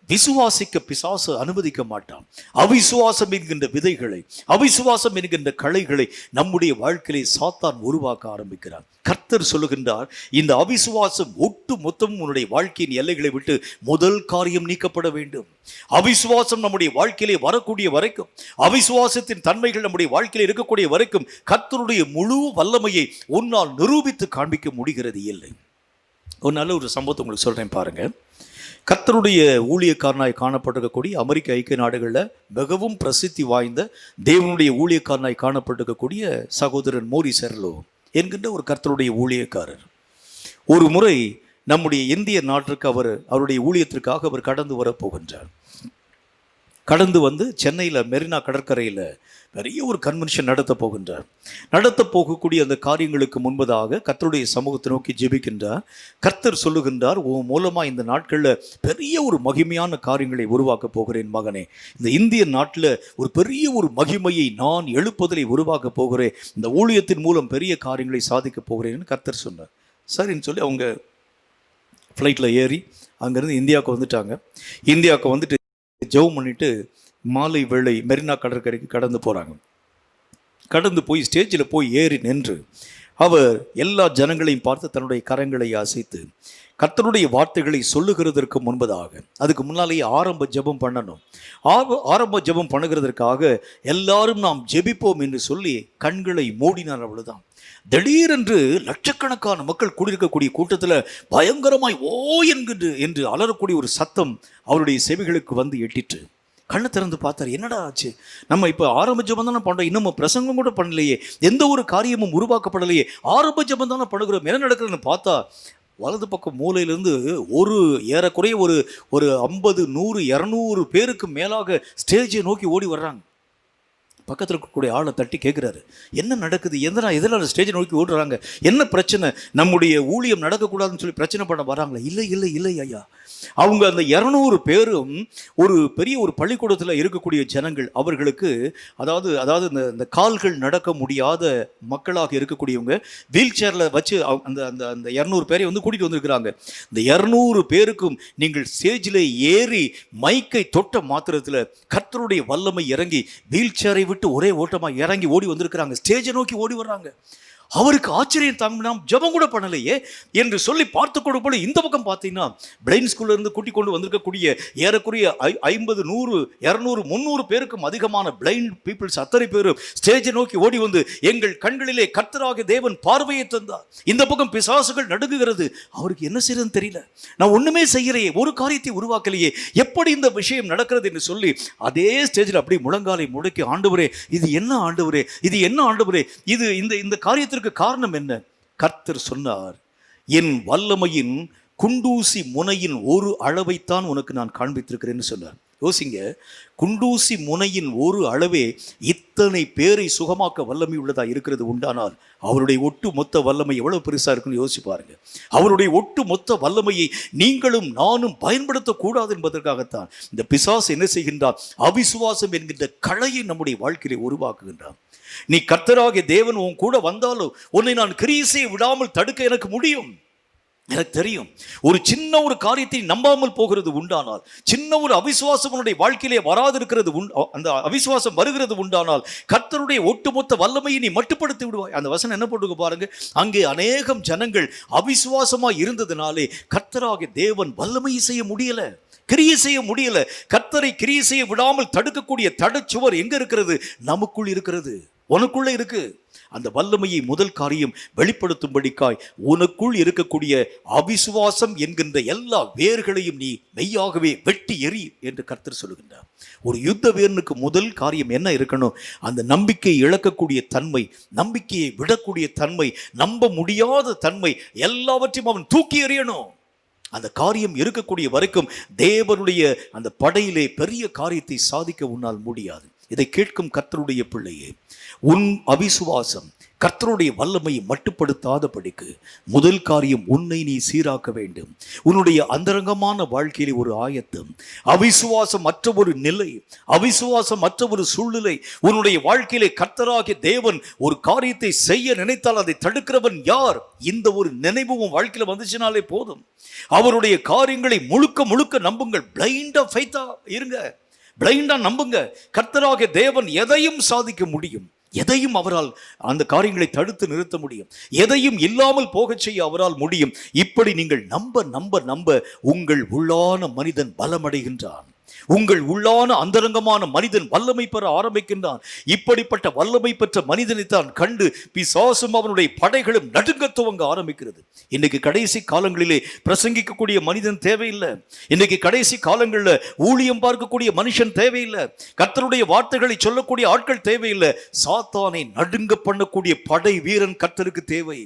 விசுவாசிக்க பிசாசு அனுமதிக்க மாட்டான். அவிசுவாசம் என்கின்ற விதைகளை, அவிசுவாசம் என்கின்ற களைகளை நம்முடைய வாழ்க்கையிலே சாத்தான் உருவாக்க ஆரம்பிக்கிறான். கர்த்தர் சொல்லுகின்றார், இந்த அவிசுவாசம் ஒட்டு மொத்தமும் உன்னுடைய வாழ்க்கையின் எல்லைகளை விட்டு முதல் காரியம் நீக்கப்பட வேண்டும். அவிசுவாசம் நம்முடைய வாழ்க்கையிலே வரக்கூடிய வரைக்கும், அவிசுவாசத்தின் தன்மைகள் நம்முடைய வாழ்க்கையிலே இருக்கக்கூடிய வரைக்கும் கர்த்தருடைய முழு வல்லமையை உன்னால் நிரூபித்து காண்பிக்க முடிகிறது இல்லை. ஒரு நல்ல ஒரு சம்பவத்தை உங்களுக்கு சொல்றேன் பாருங்க. கர்த்தருடைய ஊழியக்காரனாய் காணப்பட்டிருக்கக்கூடிய அமெரிக்க ஐக்கிய நாடுகளில் மிகவும் பிரசித்தி வாய்ந்த தேவனுடைய ஊழியக்காரனாய் காணப்பட்டிருக்கக்கூடிய சகோதரன் மோரி செர்லோ என்கின்ற ஒரு கர்த்தருடைய ஊழியக்காரர் ஒரு முறை நம்முடைய இந்திய நாட்டிற்கு அவருடைய ஊழியத்திற்காக அவர் கடந்து வரப்போகின்றார். கடந்து வந்து சென்னையில் மெரினா கடற்கரையில் பெரிய ஒரு கன்வென்ஷன் நடத்த போகக்கூடிய அந்த காரியங்களுக்கு முன்பதாக கர்த்தருடைய சமூகத்தை நோக்கி ஜெபிக்கின்றார். கர்த்தர் சொல்லுகின்றார், உன் மூலமாக இந்த நாட்களில் பெரிய ஒரு மகிமையான காரியங்களை உருவாக்க போகிறேன் மகனே. இந்த இந்திய நாட்டில் ஒரு பெரிய ஒரு மகிமையை நான் எழுப்புதலை உருவாக்க போகிறேன், இந்த ஊழியத்தின் மூலம் பெரிய காரியங்களை சாதிக்க போகிறேன்னு கர்த்தர் சொன்னார். சரின்னு சொல்லி அவங்க ஃப்ளைட்டில் ஏறி அங்கேருந்து இந்தியாவுக்கு வந்துட்டாங்க. இந்தியாவுக்கு வந்துட்டு ஜெபம் பண்ணிட்டு மாலை வேளை மெரினா கடற்கரைக்கு கடந்து போகிறாங்க. கடந்து போய் ஸ்டேஜில் போய் ஏறி நின்று அவர் எல்லா ஜனங்களையும் பார்த்து தன்னுடைய கரங்களை அசைத்து கர்த்தருடைய வார்த்தைகளை சொல்லுகிறதற்கு முன்பதாக, அதுக்கு முன்னாலேயே ஆரம்ப ஜெபம் பண்ணணும். ஆரம்ப ஜெபம் பண்ணுகிறதற்காக எல்லாரும் நாம் ஜெபிப்போம் என்று சொல்லி கண்களை மூடினார். அவ்வளவுதான். திடீரென்று லட்சக்கணக்கான மக்கள் கூடியிருக்கக்கூடிய கூட்டத்தில் பயங்கரமாய் ஓ என்று அலறக்கூடிய ஒரு சத்தம் அவருடைய செவிகளுக்கு வந்து எட்டிற்று. கண்ணை திறந்து பார்த்தார், என்னடா ஆச்சு? நம்ம இப்போ ஆரம்ப ஜெபம் தானே பண்ணுறோம், இன்னும் பிரசங்கம் கூட பண்ணலையே, எந்த ஒரு காரியமும் உருவாக்கப்படலையே, ஆரம்ப ஜெபம் தானே பண்ணுகிறோம், என்ன நடக்குதுன்னு பார்த்தா வலது பக்கம் மூலையிலிருந்து ஏறக்குறைய ஒரு 50, 100, 200 பேருக்கு மேலாக ஸ்டேஜை நோக்கி ஓடி வர்றாங்க. பக்கத்தில் இருக்கக்கூடிய ஆளை தட்டி கேட்குறாரு, என்ன நடக்குது? எதனால் ஸ்டேஜை நோக்கி ஓடுறாங்க? என்ன பிரச்சனை? நம்முடைய ஊழியம் நடக்கக்கூடாதுன்னு சொல்லி பிரச்சனை பண்ண வராங்களா? இல்லை ஐயா, அவங்க அந்த 200 பேரும் ஒரு பெரிய ஒரு பள்ளிக்கூடத்தில் இருக்கக்கூடிய ஜனங்கள். அவர்களுக்கு அதாவது இந்த கால்கள் நடக்க முடியாத மக்களாக இருக்கக்கூடியவங்க வீல் சேரில் வச்சு அந்த அந்த அந்த 200 பேரை கூட்டிகிட்டு வந்திருக்கிறாங்க. இந்த 200 பேருக்கும் நீங்கள் ஸ்டேஜில் ஏறி மைக்கை தொட்ட மாத்திரத்தில் கர்த்தருடைய வல்லமை இறங்கி வீல் சேரை விட்டு ஒரே ஓட்டமாக இறங்கி ஓடி வந்திருக்கிறாங்க. ஸ்டேஜை நோக்கி ஓடி வர்றாங்க. அவருக்கு ஆச்சரியம் தாங்க, நாம் ஜெபம் கூட பண்ணலையே என்று சொல்லி பார்த்து கொடுப்போம். இந்த பக்கம் பார்த்தீங்கன்னா பிளைண்ட் ஸ்கூல்ல இருந்து கூட்டி கொண்டு வந்திருக்கக்கூடிய ஏறக்குறைய 50, 100, 200, 300 பேருக்கும் அதிகமான பிளைண்ட் பீப்புள்ஸ் அத்தனை பேரும் ஸ்டேஜை நோக்கி ஓடி வந்து எங்கள் கண்களிலே கர்த்தராகிய தேவன் பார்வையை தந்தார். இந்த பக்கம் பிசாசுகள் நடுங்குகிறது. அவருக்கு என்ன செய்யறதுன்னு தெரியல. நான் ஒண்ணுமே செய்யலையே, ஒரு காரியத்தை உருவாக்கலையே, எப்படி இந்த விஷயம் நடக்கிறது என்று சொல்லி அதே ஸ்டேஜில் அப்படியே முழங்காலை முடக்கி, ஆண்டவரே இது என்ன ஆண்டவரே, இது என்ன ஆண்டவரே, இது இந்த காரியத்திற்கு காரணம் என்ன? கர்த்தர் சொன்னார், என் வல்லமையின் குண்டூசி முனையின் ஒரு அளவைத்தான் உனக்கு நான் காண்பித்திருக்கிறேன்னு சொன்னார். யோசிங்க, குண்டூசி முனையின் ஒரு அளவே இத்தனை பேரை சுகமாக்க வல்லமை உள்ளதா இருக்கிறது உண்டானால் அவருடைய ஒட்டு மொத்த வல்லமை எவ்வளவு பெருசா இருக்குன்னு யோசிச்சு பாருங்க. அவருடைய ஒட்டு மொத்த வல்லமையை நீங்களும் நானும் பயன்படுத்தக்கூடாது என்பதற்காகத்தான் இந்த பிசாசு என்ன செய்கின்றார்? அவிசுவாசம் என்கின்ற களையை நம்முடைய வாழ்க்கையிலே உருவாக்குகின்றான். நீ கர்த்தராகிய தேவன் உன் கூட வந்தாலும் உன்னை நான் கிரீசையை விடாமல் தடுக்க எனக்கு முடியும். எனக்கு தெரியும், ஒரு சின்ன ஒரு காரியத்தை நம்பாமல் போகிறது உண்டானால், சின்ன ஒரு அவிசுவாசம் உன்னுடைய வாழ்க்கையிலே வராதிருக்கிறது, அந்த அவிசுவாசம் வருகிறது உண்டானால் கர்த்தருடைய ஒட்டுமொத்த வல்லமையை நீ மட்டுப்படுத்தி விடுவாய். அந்த வசனம் என்ன போட்டுக்க பாருங்க, அங்கே அநேகம் ஜனங்கள் அவிசுவாசமா இருந்ததுனாலே கர்த்தராகிய தேவன் வல்லமையை செய்ய முடியல, கிரியை செய்ய முடியல. கர்த்தரை கிரியை செய்ய விடாமல் தடுக்கக்கூடிய தடச்சுவர் எங்க இருக்கிறது? நமக்குள் இருக்கிறது, உனக்குள்ள இருக்கு. அந்த வல்லமையை முதல் காரியம் வெளிப்படுத்தும்படிக்காய் உனக்குள் இருக்கக்கூடிய அவிசுவாசம் என்கின்ற எல்லா வேர்களையும் நீ மெய்யாகவே வெட்டி எறி என்று கர்த்தர் சொல்லுகின்றார். ஒரு யுத்த வீரனுக்கு முதல் காரியம் என்ன இருக்கணும்? அந்த நம்பிக்கையை இழக்கக்கூடிய தன்மை, நம்பிக்கையை விடக்கூடிய தன்மை, நம்ப முடியாத தன்மை, எல்லாவற்றையும் அவன் தூக்கி எறியணும். அந்த காரியம் இருக்கக்கூடிய வரைக்கும் தேவனுடைய அந்த படையிலே பெரிய காரியத்தை சாதிக்க உன்னால் முடியாது. இதை கேட்கும் கர்த்தருடைய பிள்ளையே, உன் அவிசுவாசம் கர்த்தருடைய வல்லமையை மட்டுப்படுத்தாதபடிக்கு முதல் காரியம் உன்னை நீ சீராக்க வேண்டும். உன்னுடைய அந்தரங்கமான வாழ்க்கையிலே ஒரு ஆயத்தம், அவிசுவாசம் மற்ற ஒரு நிலை, அவிசுவாசம் மற்ற ஒரு சூழ்நிலை உன்னுடைய வாழ்க்கையிலே கர்த்தராகிய தேவன் ஒரு காரியத்தை செய்ய நினைத்தால் அதை தடுக்கிறவன் யார்? இந்த ஒரு நினைவு உன் வாழ்க்கையில வந்துச்சுனாலே போதும். அவருடைய காரியங்களை முழுக்க முழுக்க நம்புங்கள். பிளைண்டா ஃபெய்த்தா இருங்க, பிளைண்டா நம்புங்க. கர்த்தராகிய தேவன் எதையும் சாதிக்க முடியும், எதையும் அவரால் அந்த காரியங்களை தடுத்து நிறுத்த முடியும், எதையும் இல்லாமல் போகச் செய்ய அவரால் முடியும். இப்படி நீங்கள் நம்ப நம்ப நம்ப உங்கள் உள்ளான மனிதன் பலமடைகின்றான், உங்கள் உள்ளான அந்தரங்கமான மனிதன் வல்லமை பெற ஆரம்பிக்கின்றான். இப்படிப்பட்ட வல்லமை பெற்ற மனிதனைத்தான் கண்டு பிசாசும் அவனுடைய படைகளும் நடுங்க துவங்க ஆரம்பிக்கிறது. இன்னைக்கு கடைசி காலங்களிலே பிரசங்கிக்கக்கூடிய மனிதன் தேவையில்லை. இன்னைக்கு கடைசி காலங்களில் ஊழியம் பார்க்கக்கூடிய மனுஷன் தேவையில்லை. கர்த்தருடைய வார்த்தைகளை சொல்லக்கூடிய ஆட்கள் தேவையில்லை. சாத்தானை நடுங்க பண்ணக்கூடிய படை வீரன் கர்த்தருக்கு தேவை.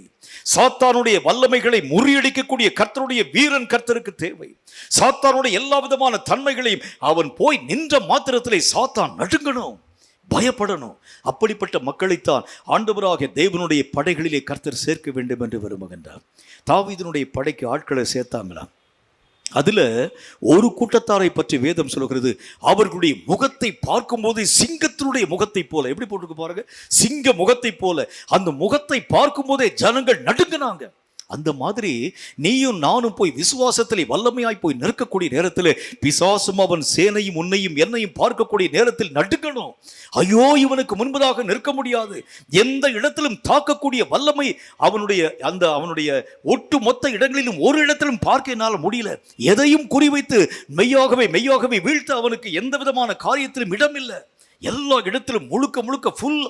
சாத்தானுடைய வல்லமைகளை முறியடிக்கக்கூடிய கர்த்தருடைய வீரன் கர்த்தருக்கு தேவை. சாத்தானுடைய எல்லா விதமான தன்மைகளையும் அவன் போய் நின்ற மாத்திரத்திலே சாத்தான் நடுங்கணும், பயப்படணும். அப்படிப்பட்ட மக்களைத்தான் ஆண்டவராகிய தேவனுடைய படைகளிலே கர்த்தர் சேர்க்க வேண்டும் என்று விரும்புகின்றார். தாவீதினுடைய படைக்கு ஆட்களை சேர்த்தாங்களாம். அதுல ஒரு கூட்டத்தாரை பற்றி வேதம் சொல்கிறது, அவர்களுடைய முகத்தை பார்க்கும்போது சிங்கத்தினுடைய முகத்தை போல, எப்படி போட்டுக்க பாருங்க, சிங்க முகத்தை போல அந்த முகத்தை பார்க்கும் போதே ஜனங்கள் நடுங்கினாங்க. அந்த மாதிரி நீயும் நானும் போய் விசுவாசத்திலே வல்லமையாய் போய் நிற்கக்கூடிய நேரத்தில் பிசாசும் அவன் சேனையும் உன்னையும் என்னையும் பார்க்கக்கூடிய நேரத்தில் நடுங்கணும். ஐயோ, இவனுக்கு முன்பதாக நிற்க முடியாது. எந்த இடத்திலும் தாக்கக்கூடிய வல்லமை அவனுடைய ஒட்டு மொத்த இடங்களிலும் ஒரு இடத்திலும் பார்க்க என்னால் முடியல. எதையும் குறிவைத்து மெய்யாகவே வீழ்த்த அவனுக்கு எந்த விதமான காரியத்திலும் இடமில்லை. எல்லா இடத்திலும் முழுக்க முழுக்க ஃபுல்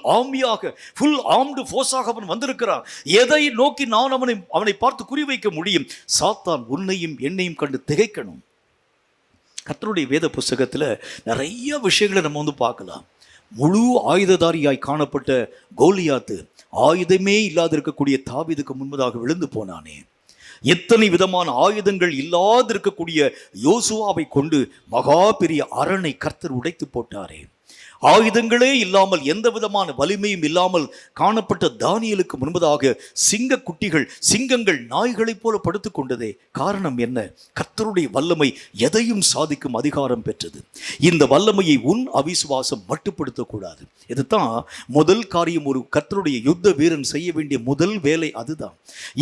ஆர்ம்டு ஃபோர்ஸாக அவன் வந்திருக்கிறான். எதை நோக்கி நான் அவனை பார்த்து குறிவைக்க முடியும்? சாத்தான் உன்னையும் என்னையும் கண்டு திகைக்கணும். கர்த்தருடைய வேத புஸ்தகத்தில் நிறைய விஷயங்களை நம்ம பார்க்கலாம். முழு ஆயுததாரியாய் காணப்பட்ட கோலியாத்து ஆயுதமே இல்லாது இருக்கக்கூடிய தாவீதுக்கு முன்பதாக விழுந்து போனானே. எத்தனை விதமான ஆயுதங்கள் இல்லாதிருக்கக்கூடிய யோசுவாவை கொண்டு மகா பெரிய அரணை கர்த்தர் உடைத்து போட்டாரே. ஆயுதங்களே இல்லாமல் எந்த விதமான வலிமையும் இல்லாமல் காணப்பட்ட தானியேலுக்கு முன்பதாக சிங்கங்கள் நாய்களைப் போல படுத்துக் கொண்டதே. காரணம் என்ன? கர்த்தருடைய வல்லமை எதையும் சாதிக்கும் அதிகாரம் பெற்றது. இந்த வல்லமையை உன் அவிசுவாசம் மட்டுப்படுத்தக்கூடாது. இதுதான் முதல் காரியம். ஒரு கர்த்தருடைய யுத்த வீரன் செய்ய வேண்டிய முதல் வேலை அதுதான்.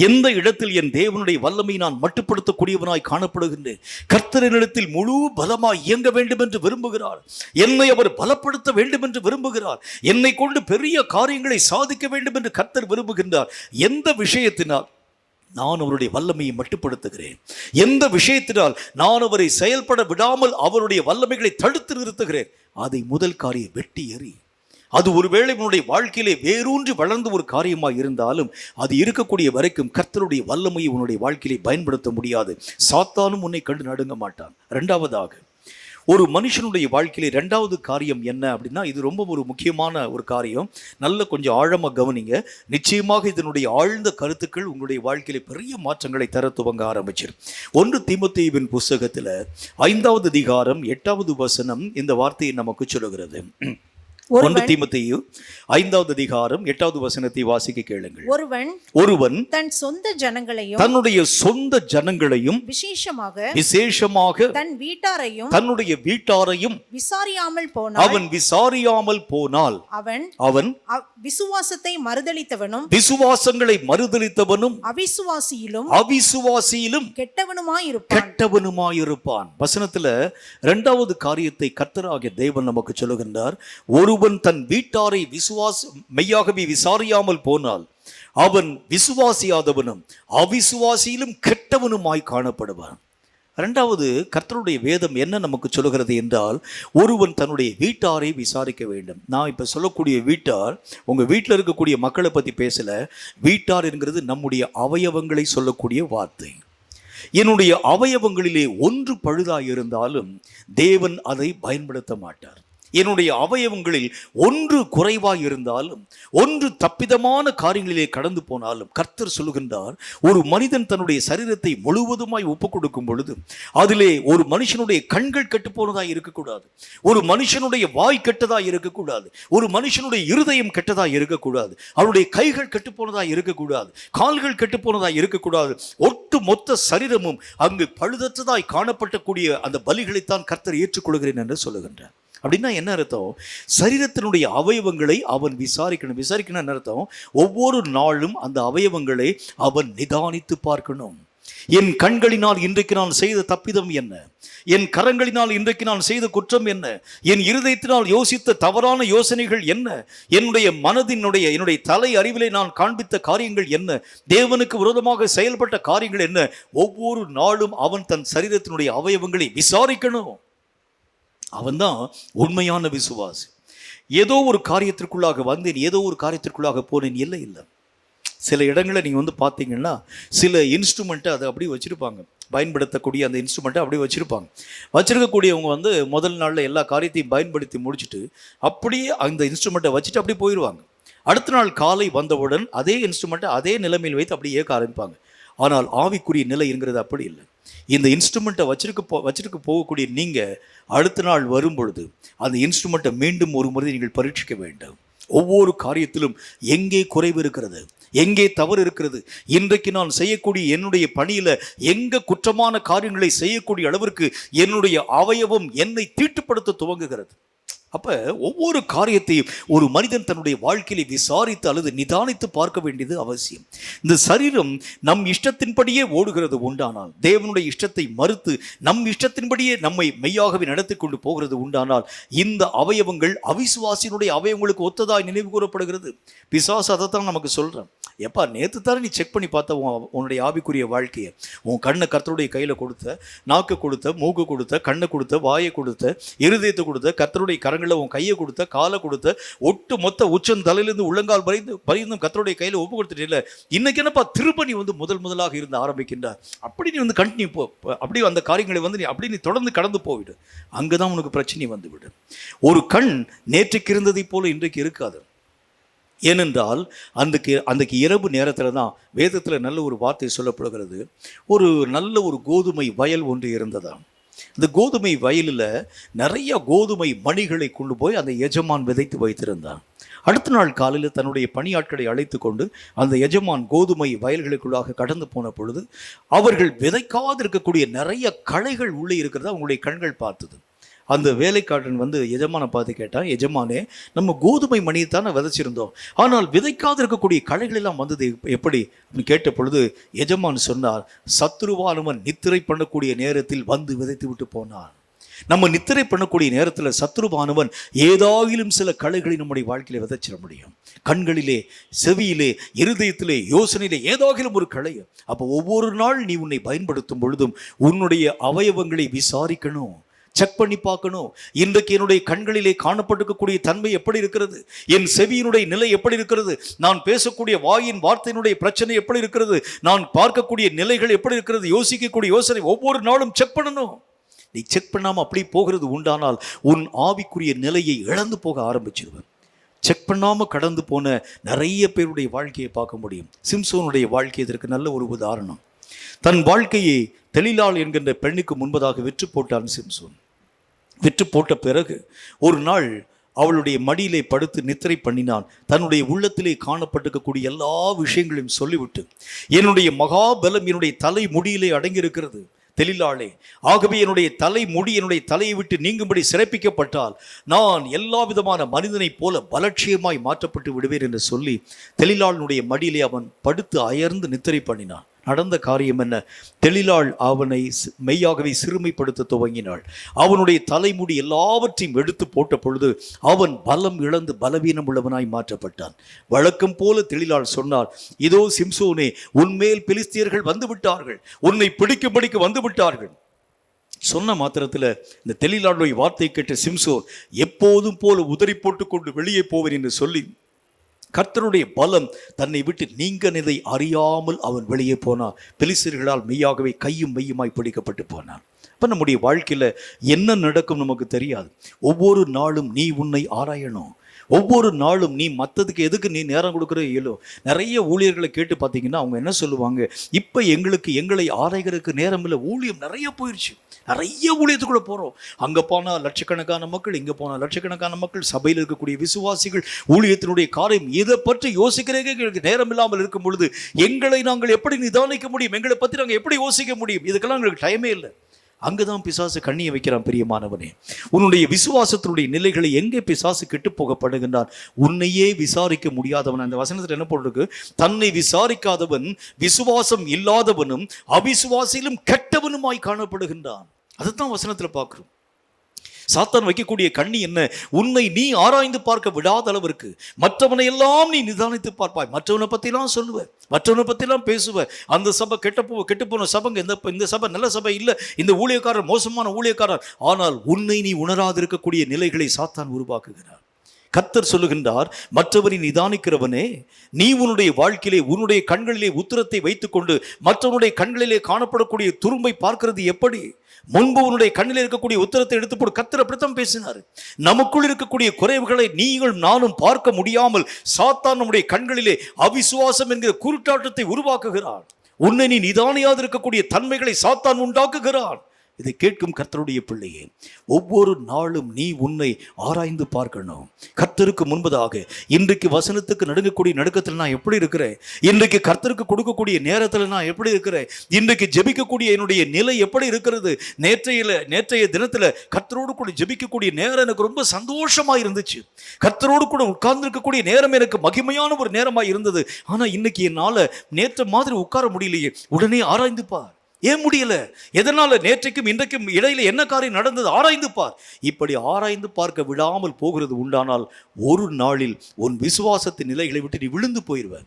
எந்த இடத்தில் என் தேவனுடைய வல்லமை நான் மட்டுப்படுத்தக்கூடியவனாய் காணப்படுகின்றேன், கர்த்தரிடத்தில் முழு பலமாய் இயங்க வேண்டும் என்று விரும்புகிறார். என்னை அவர் பலப்படுத்த வேண்டும் என்று விரும்புகிறார். என்னை கொண்டு பெரிய காரியங்களை சாதிக்க வேண்டும் என்று கர்த்தர் விரும்புகின்றார். எந்த விஷயத்தினால் நான் அவருடைய வல்லமையை மட்டுப்படுத்துகிறேன், எந்த விஷயத்தினால் நான் அவரை செயல்பட விடாமல் அவருடைய வல்லமைகளை தடுத்து நிறுத்துகிறேன், அதை முதல் காரியம் வெட்டி எறி. அது ஒருவேளை உன்னுடைய வாழ்க்கையிலே வேரூன்றி வளர்ந்த ஒரு காரியமாக இருந்தாலும் அது இருக்கக்கூடிய வரைக்கும் கர்த்தருடைய வல்லமையை உன்னுடைய வாழ்க்கையிலே பயன்படுத்த முடியாது. சாத்தானும் உன்னை கண்டு நடுங்க மாட்டான். இரண்டாவதாக, ஒரு மனுஷனுடைய வாழ்க்கையில இரண்டாவது காரியம் என்ன அப்படின்னா, இது ரொம்ப ஒரு முக்கியமான ஒரு காரியம். நல்ல கொஞ்சம் ஆழமா கவனிங்க. நிச்சயமாக இதனுடைய ஆழ்ந்த கருத்துக்கள் உங்களுடைய வாழ்க்கையில பெரிய மாற்றங்களை தர துவங்க ஆரம்பிச்சிடும். 1 தீமோத்தேயுவின் புஸ்தகத்துல 5வது அதிகாரம் 8வது வசனம் இந்த வார்த்தையை நமக்கு சொல்லுகிறது. 1 தீமோத்தேயு 5வது அதிகாரம் 8வது வசனத்தை வாசிக்க கேளுங்கள். ஒருவன் தன் சொந்த ஜனங்களையும் தன்னுடைய சொந்த ஜனங்களையும் விசேஷமாக தன்னுடைய வீட்டாரையும் விசாரியாமல் போனால் அவன் விசுவாசத்தை மறுதலித்தவனும் விசுவாசங்களை மறுதலித்தவனும் அவிசுவாசியிலும் கெட்டவனுமாயிருப்பான். வசனத்துல இரண்டாவது காரியத்தை கர்த்தராகிய தேவன் நமக்கு சொல்லுகின்றார். ஒருவன் தன் வீட்டாரை மெய்யாகவே விசாரியாமல் போனால் அவன் விசுவாசியாதவனும் அவிசுவாசியிலும் கெட்டவனுமாய் காணப்படுவான். இரண்டாவது, கர்த்தருடைய வேதம் என்ன நமக்கு சொல்லுகிறது என்றால், ஒருவன் தன்னுடைய வீட்டாரை விசாரிக்க வேண்டும். நான் இப்போ சொல்லக்கூடிய வீட்டார் உங்கள் வீட்டில் இருக்கக்கூடிய மக்களை பற்றி பேசல. வீட்டார் என்கிறது நம்முடைய அவயவங்களை சொல்லக்கூடிய வார்த்தை. என்னுடைய அவயவங்களிலே ஒன்று பழுதாய் இருந்தாலும் தேவன் அதை பயன்படுத்த மாட்டார். என்னுடைய அவயவங்களில் ஒன்று குறைவாய் இருந்தாலும், ஒன்று தப்பிதமான காரியங்களிலே கடந்து போனாலும் கர்த்தர் சொல்லுகின்றார், ஒரு மனிதன் தன்னுடைய சரீரத்தை முழுவதுமாய் ஒப்புக் கொடுக்கும் பொழுது அதிலே ஒரு மனுஷனுடைய கண்கள் கெட்டுப்போனதாய் இருக்கக்கூடாது, ஒரு மனுஷனுடைய வாய் கெட்டதாய் இருக்கக்கூடாது, ஒரு மனுஷனுடைய இருதயம் கெட்டதாய் இருக்கக்கூடாது, அவருடைய கைகள் கெட்டுப்போனதாய் இருக்கக்கூடாது, கால்கள் கெட்டுப்போனதாய் இருக்கக்கூடாது. ஒட்டு மொத்த சரீரமும் அங்கு பழுதற்றதாய் காணப்படக்கூடிய அந்த பலிகளைத்தான் கர்த்தர் ஏற்றுக்கொள்கிறேன் என்று சொல்லுகின்றார். அப்படின்னா என்ன அர்த்தம்? சரீரத்தினுடைய அவயவங்களை அவன் விசாரிக்கணும். என்ன அர்த்தம்? ஒவ்வொரு நாளும் அந்த அவயவங்களை அவன் நிதானித்து பார்க்கணும். என் கண்களினால் இன்றைக்கு நான் செய்த தப்பிதம் என்ன? என் கரங்களினால் இன்றைக்கு நான் செய்த குற்றம் என்ன? என் இருதயத்தினால் யோசித்த தவறான யோசனைகள் என்ன? என்னுடைய தலை அறிவிலே நான் காண்பித்த காரியங்கள் என்ன? தேவனுக்கு விரோதமாக செயல்பட்ட காரியங்கள் என்ன? ஒவ்வொரு நாளும் அவன் தன் சரீரத்தினுடைய அவயவங்களை விசாரிக்கணும். அவன்தான் உண்மையான விசுவாசி. ஏதோ ஒரு காரியத்திற்குள்ளாக வந்தேன், ஏதோ ஒரு காரியத்திற்குள்ளாக போனேன் இல்லை. சில இடங்களில் நீங்கள் பார்த்தீங்கன்னா சில இன்ஸ்ட்ருமெண்ட்டை அதை அப்படியே வச்சுருப்பாங்க, பயன்படுத்தக்கூடிய அந்த இன்ஸ்ட்ருமெண்ட்டை அப்படியே வச்சுருக்கக்கூடியவங்க முதல் நாளில் எல்லா காரியத்தையும் பயன்படுத்தி முடிச்சுட்டு அப்படியே அந்த இன்ஸ்ட்ருமெண்ட்டை வச்சுட்டு அப்படியே போயிடுவாங்க. அடுத்த நாள் காலை வந்தவுடன் அதே இன்ஸ்ட்ருமெண்ட்டை அதே நிலைமையில் வைத்து அப்படியே இயக்க ஆரம்பிப்பாங்க. ஆனால் ஆவிக்குரிய நிலை என்கிறது அப்படி இல்லை. இந்த இன்ஸ்ட்ருமெண்ட்டை வச்சிருக்க போகக்கூடிய நீங்கள் அடுத்த நாள் வரும் பொழுது அந்த இன்ஸ்ட்ருமெண்ட்டை மீண்டும் ஒரு முறை நீங்கள் பரீட்சிக்க வேண்டும். ஒவ்வொரு காரியத்திலும் எங்கே குறைவு இருக்கிறது, எங்கே தவறு இருக்கிறது, இன்றைக்கு நான் செய்யக்கூடிய என்னுடைய பணியில் எங்கே குற்றமான காரியங்களை செய்யக்கூடிய அளவிற்கு என்னுடைய அவயவம் என்னை தீட்டுப்படுத்த துவங்குகிறது. அப்போ ஒவ்வொரு காரியத்தையும் ஒரு மனிதன் தன்னுடைய வாழ்க்கையில விசாரித்து அல்லது நிதானித்து பார்க்க வேண்டியது அவசியம். இந்த சரீரம் நம் இஷ்டத்தின்படியே ஓடுகிறது உண்டானால், தேவனுடைய இஷ்டத்தை மறுத்து நம் இஷ்டத்தின்படியே நம்மை மெய்யாகவே நடத்தி கொண்டு போகிறது உண்டானால், இந்த அவயவங்கள் அவிசுவாசியினுடைய அவயவங்களுக்கு ஒத்ததாய் நினைவு கூறப்படுகிறது. பிசாசு அதைத்தான் நமக்கு சொல்கிறேன். எப்பா, நேற்று தானே நீ செக் பண்ணி பார்த்த உன்னுடைய ஆவிக்குரிய வாழ்க்கையை. உன் கண்ணை கர்த்தருடைய கையில் கொடுத்த, நாக்கு கொடுத்த, மூக்கு கொடுத்த, கண்ணை கொடுத்த, வாயை கொடுத்த, இருதயத்தை கொடுத்த, கர்த்தருடைய கரங்களில் உன் கையை கொடுத்த, காலை கொடுத்த, ஒட்டு மொத்த உச்சம் தலையிலிருந்து உள்ளங்கால் பரிந்தும் கர்த்தருடைய கையில் ஒப்பு கொடுத்துட்டு இல்லை. இன்னைக்கு என்னப்பா திரும்ப நீ முதலாக இருந்து ஆரம்பிக்கின்றார். அப்படி நீ கண்டினியூ போ, அப்படி அந்த காரியங்களை நீ தொடர்ந்து கடந்து போவிடு. அங்கதான் உனக்கு பிரச்சனை வந்துவிடு. ஒரு கண் நேற்றுக்கு இருந்ததை போல இன்றைக்கு இருக்காது. ஏனென்றால் அன்றைக்கு இரவு நேரத்தில் தான் வேதத்தில் நல்ல ஒரு வார்த்தை சொல்லப்படுகிறது. ஒரு நல்ல ஒரு கோதுமை வயல் ஒன்று இருந்ததாம். இந்த கோதுமை வயலில் நிறைய கோதுமை மணிகளை கொண்டு போய் அந்த எஜமான் விதைத்து வைத்திருந்தான். அடுத்த நாள் காலையில் தன்னுடைய பணியாட்களை அழைத்து கொண்டு அந்த எஜமான் கோதுமை வயல்களுக்குள்ளாக கடந்து போன பொழுது அவர்கள் விதைக்காது இருக்கக்கூடிய நிறைய களைகள் உள்ளே இருக்கிறதா அவங்களுடைய கண்கள் பார்த்தது. அந்த வேலைக்காரன் எஜமானை பார்த்து கேட்டான், எஜமானே, நம்ம கோதுமை மணியை தானே விதைச்சிருந்தோம், ஆனால் விதைக்காது இருக்கக்கூடிய களைகள் எல்லாம் வந்தது எப்படி அப்படின்னு கேட்ட பொழுது எஜமான் சொன்னார், சத்துருவானவன் நித்திரை பண்ணக்கூடிய நேரத்தில் வந்து விதைத்து விட்டு போனான். நம்ம நித்திரை பண்ணக்கூடிய நேரத்தில் சத்துருவானவன் ஏதாகிலும் சில களைகளை நம்முடைய வாழ்க்கையில விதைச்சிட முடியும். கண்களிலே, செவியிலே, இருதயத்திலே, யோசனையிலே ஏதாகிலும் ஒரு களை. அப்போ ஒவ்வொரு நாள் நீ உன்னை பயன்படுத்தும் பொழுதும் உன்னுடைய அவயவங்களை விசாரிக்கணும், செக் பண்ணி பார்க்கணும். இன்றைக்கு என்னுடைய கண்களிலே காணப்பட்டிருக்கக்கூடிய தன்மை எப்படி இருக்கிறது, என் செவியினுடைய நிலை எப்படி இருக்கிறது, நான் பேசக்கூடிய வாயின் வார்த்தையினுடைய பிரச்சனை எப்படி இருக்கிறது, நான் பார்க்கக்கூடிய நிலைகள் எப்படி இருக்கிறது, யோசிக்கக்கூடிய யோசனை ஒவ்வொரு நாளும் செக் பண்ணணும். நீ செக் பண்ணாமல் அப்படி போகிறது உண்டானால் உன் ஆவிக்குரிய நிலையை இழந்து போக ஆரம்பிச்சிருவேன். செக் பண்ணாமல் கடந்து போன நிறைய பேருடைய வாழ்க்கையை பார்க்க முடியும். சிம்சோனுடைய வாழ்க்கை இதற்கு நல்ல ஒரு உதாரணம். தன் வாழ்க்கையை தெளிலாள் என்கின்ற பெண்ணுக்கு முன்பதாக விற்று போட்டான் சிம்சோன். விற்று போட்ட பிறகு ஒரு நாள் அவளுடைய மடியிலே படுத்து நித்திரை பண்ணினான். தன்னுடைய உள்ளத்திலே காணப்பட்டிருக்கக்கூடிய எல்லா விஷயங்களையும் சொல்லிவிட்டு, என்னுடைய மகாபலம் என்னுடைய தலை முடியிலே அடங்கியிருக்கிறது தெளிலாளே, ஆகவே என்னுடைய தலை முடி என்னுடைய தலையை விட்டு நீங்கும்படி சிறப்பிக்கப்பட்டால் நான் எல்லா விதமான மனிதனைப் போல பலட்சியமாய் மாற்றப்பட்டு விடுவேன் என்று சொல்லி தெளிலாளனுடைய மடியிலே அவன் படுத்து அயர்ந்து நித்திரை பண்ணினான். நடந்த காரியம் என்ன? தெளிலாள் அவனை மெய்யாகவே சிறுமைப்படுத்த துவங்கினாள். அவனுடைய தலைமுடி எல்லாவற்றையும் எடுத்து போட்ட பொழுது அவன் பலம் இழந்து பலவீனம் உள்ளவனாய் மாற்றப்பட்டான். வழக்கம் போல தெளிலாள் சொன்னார், இதோ சிம்சோனே, உன்மேல் பெலிஸ்தியர்கள் வந்து விட்டார்கள், உன்னை பிடிக்கும்படிக்கு வந்து விட்டார்கள். சொன்ன மாத்திரத்தில் இந்த தெளிலாளுடைய வார்த்தை கேட்ட சிம்சோன் எப்போதும் போல உதறி போட்டுக்கொண்டு வெளியே போவேன் என்று சொல்லி கர்த்தருடைய பலம் தன்னை விட்டு நீங்கினதை அறியாமல் அவன் வெளியே போனான். பெலிஸ்தர்களால் மெய்யாகவே கையும் மெய்யுமாய் பிடிக்கப்பட்டு போனான். இப்போ நம்முடைய வாழ்க்கையில் என்ன நடக்கும் நமக்கு தெரியாது. ஒவ்வொரு நாளும் நீ உன்னை ஆராயணும். ஒவ்வொரு நாளும் நீ மற்றதுக்கு எதுக்கு நீ நேரம் கொடுக்குற இயலோ. நிறைய ஊழியர்களை கேட்டு பார்த்தீங்கன்னா அவங்க என்ன சொல்லுவாங்க, இப்போ எங்களை ஆராய்கிறதுக்கு நேரம் இல்லை, ஊழியம் நிறைய போயிடுச்சு, நிறைய ஊழியத்துக்குள்ளே போகிறோம், அங்கே போனால் லட்சக்கணக்கான மக்கள், இங்கே போனால் லட்சக்கணக்கான மக்கள், சபையில் இருக்கக்கூடிய விசுவாசிகள், ஊழியத்தினுடைய காரியம், இதை பற்றி யோசிக்கிறதுக்கு எங்களுக்கு நேரம் இல்லாமல் இருக்கும் பொழுது எங்களை நாங்கள் எப்படி நிதானிக்க முடியும், எங்களை பற்றி நாங்கள் எப்படி யோசிக்க முடியும், இதுக்கெல்லாம் எங்களுக்கு டைமே இல்லை. அங்குதான் பிசாசு கண்ணியை வைக்கிறான். பிரியமானவனே, உன்னுடைய விசுவாசத்தினுடைய நிலைகளை எங்கே பிசாசு கெட்டு போகப்படுகின்றான்? உன்னையே விசாரிக்க முடியாதவன். அந்த வசனத்தில் என்ன போட்டிருக்கு? தன்னை விசாரிக்காதவன் விசுவாசம் இல்லாதவனும் அவிசுவாசியிலும் கெட்டவனுமாய் காணப்படுகின்றான். அதைத்தான் வசனத்தில் பார்க்கிறோம். சாத்தான் வைக்கக்கூடிய கண்ணி என்ன? உன்னை நீ ஆராய்ந்து பார்க்க விடாத அளவிற்கு மற்றவனை எல்லாம் நீ நிதானித்து பார்ப்பாய். மற்றவனை பற்றிலாம் சொல்லுவ, மற்றவனை பற்றிலாம் பேசுவ. அந்த சபை கெட்டு போன சபைங்க, இந்த சபை நல்ல சபை இல்லை, இந்த ஊழியக்காரர் மோசமான ஊழியக்காரர். ஆனால் உன்னை நீ உணராதிருக்கக்கூடிய நிலைகளை சாத்தான் உருவாக்குகிறார். கர்த்தர் சொல்லுகின்றார், மற்றவரை நிதானிக்கிறவனே, நீ உன்னுடைய வாழ்க்கையிலே உன்னுடைய கண்களிலே உத்திரத்தை வைத்துக்கொண்டு மற்றவனுடைய கண்களிலே காணப்படக்கூடிய துரும்பை பார்க்கிறது எப்படி? முன்பு உன்னுடைய கண்ணில் இருக்கக்கூடிய உத்தரத்தை எடுத்து போடு. கர்த்தர் அப்படித்தான் பேசினார். நமக்குள் இருக்கக்கூடிய குறைவுகளை நீங்கள் நானும் பார்க்க முடியாமல் சாத்தான் நம்முடைய கண்களிலே அவிசுவாசம் என்கிற குருட்டாட்டத்தை உருவாக்குகிறான். உன்னை நீ நிதானியாது இருக்கக்கூடிய தன்மைகளை சாத்தான் உண்டாக்குகிறான். இதை கேட்கும் கர்த்தருடைய பிள்ளையே, ஒவ்வொரு நாளும் நீ உன்னை ஆராய்ந்து பார்க்கணும். கர்த்தருக்கு முன்பதாக இன்றைக்கு வசனத்துக்கு நடுங்கக்கூடிய நடுக்கத்தில் நான் எப்படி இருக்கிறேன், இன்றைக்கு கர்த்தருக்கு கொடுக்கக்கூடிய நேரத்தில் நான் எப்படி இருக்கிறேன், இன்றைக்கு ஜெபிக்கக்கூடிய என்னுடைய நிலை எப்படி இருக்கிறது. நேற்றைய தினத்தில் கர்த்தரோடு கூட ஜெபிக்கக்கூடிய நேரம் எனக்கு ரொம்ப சந்தோஷமா இருந்துச்சு. கர்த்தரோடு கூட உட்கார்ந்து இருக்கக்கூடிய நேரம் எனக்கு மகிமையான ஒரு நேரமாக இருந்தது. ஆனால் இன்னைக்கு என்னால் நேற்று மாதிரி உட்கார முடியலையே. உடனே ஆராய்ந்து பார். ஏன் முடியல? எதனால? நேற்றைக்கும் இன்றைக்கும் இடையில என்ன காரியம் நடந்தது? ஆராய்ந்து பார். இப்படி ஆராய்ந்து பார்க்க விடாமல் போகிறது உண்டானால் ஒரு நாளில் உன் விசுவாசத்தின் நிலைகளை விட்டு நீ விழுந்து போயிடுவ.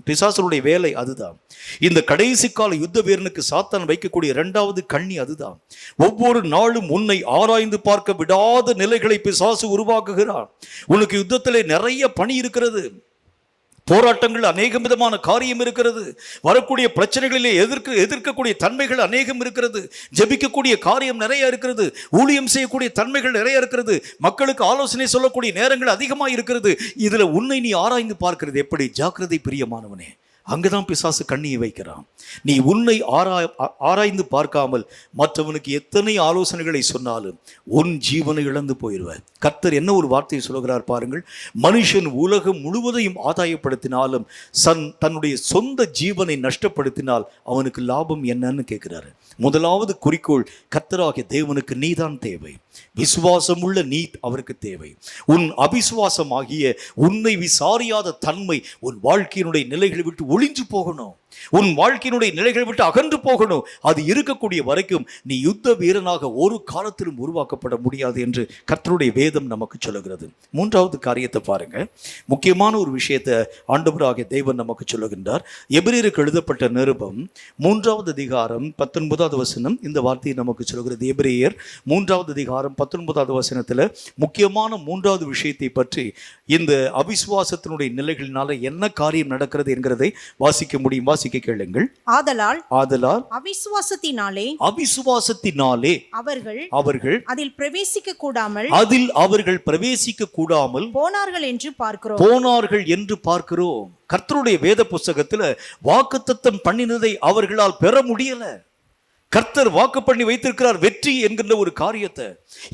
பிசாசுடைய வேலை அதுதான். இந்த கடைசி கால யுத்த வீரனுக்கு சாத்தான் வைக்கக்கூடிய இரண்டாவது கண்ணி அதுதான். ஒவ்வொரு நாளும் உன்னை ஆராய்ந்து பார்க்க விடாத நிலைகளை பிசாசு உருவாக்குகிறான். உனக்கு யுத்தத்திலே நிறைய பணி இருக்கிறது, போராட்டங்கள் அநேக விதமான காரியம் இருக்கிறது, வரக்கூடிய பிரச்சனைகளிலே எதிர்க்கக்கூடிய தன்மைகள் அநேகம் இருக்கிறது, ஜெபிக்கக்கூடிய காரியம் நிறைய இருக்கிறது, ஊழியம் செய்யக்கூடிய தன்மைகள் நிறைய இருக்கிறது, மக்களுக்கு ஆலோசனை சொல்லக்கூடிய நேரங்கள் அதிகமாக இருக்கிறது. இதுல உன்னை நீ ஆராய்ந்து பார்க்கிறது எப்படி? ஜாக்கிரதை பிரியமானவனே, அங்குதான் பிசாசு கண்ணியை வைக்கிறான். நீ உன்னை ஆராய்ந்து பார்க்காமல் மற்றவனுக்கு எத்தனை ஆலோசனைகளை சொன்னாலும் உன் ஜீவனை இழந்து போயிடுவார். கர்த்தர் என்ன ஒரு வார்த்தையை சொல்கிறார் பாருங்கள். மனுஷன் உலகம் முழுவதையும் ஆதாயப்படுத்தினாலும் தன்னுடைய சொந்த ஜீவனை நஷ்டப்படுத்தினால் அவனுக்கு லாபம் என்னன்னு கேட்கிறாரு. முதலாவது குறிக்கோள், கர்த்தராகிய தேவனுக்கு நீதான் தேவை, விசுவாசம் உள்ள நீ அவருக்கு தேவை. உன் அவிசுவாசமாகிய உன்னை விசாரியாத தன்மை உன் வாழ்க்கையினுடைய நிலைகளை விட்டு ஒளிஞ்சு போகணும். உன் வாழ்க்கையினுடைய நிலைகளை விட்டு அகன்று போகணும். அது இருக்கக்கூடிய வரைக்கும் நீ யுத்த வீரனாக ஒரு காலத்திலும் உருவாக்கப்பட முடியாது என்று கர்த்தருடைய வேதம் நமக்கு சொல்லுகிறது. மூன்றாவது காரியத்தை பாருங்க. முக்கியமான ஒரு விஷயத்தை ஆண்டவராகிய தேவன் நமக்கு சொல்லுகின்றார். எபிரேயருக்கு எழுதப்பட்ட நிருபம் 3வது அதிகாரம் 19வது வசனம் இந்த வார்த்தையை நமக்கு சொல்லுகிறது. எபிரேயர் 3வது அதிகாரம் 19வது வசனத்தில் முக்கியமான 3வது விஷயத்தை பற்றி, இந்த அவிசுவாசத்தினுடைய நிலைகளினால என்ன காரியம் நடக்கிறது என்கிறதை வாசிக்க முடியும். வாசிக்க கேளுங்கள். ஆதலால் ஆதலால் அவிசுவாசத்தினாலே அவர்கள் அதில் பிரவேசிக்க கூடாமல் போனார்கள் என்று பார்க்கிறோம். கர்த்தருடைய வேத புஸ்தகத்துல வாக்குத்தத்தம் பண்ணினதை அவர்களால் பெற முடியல. கர்த்தர் வாக்கு பண்ணி வைத்திருக்கிறார் வெற்றி என்கின்ற ஒரு காரியத்தை.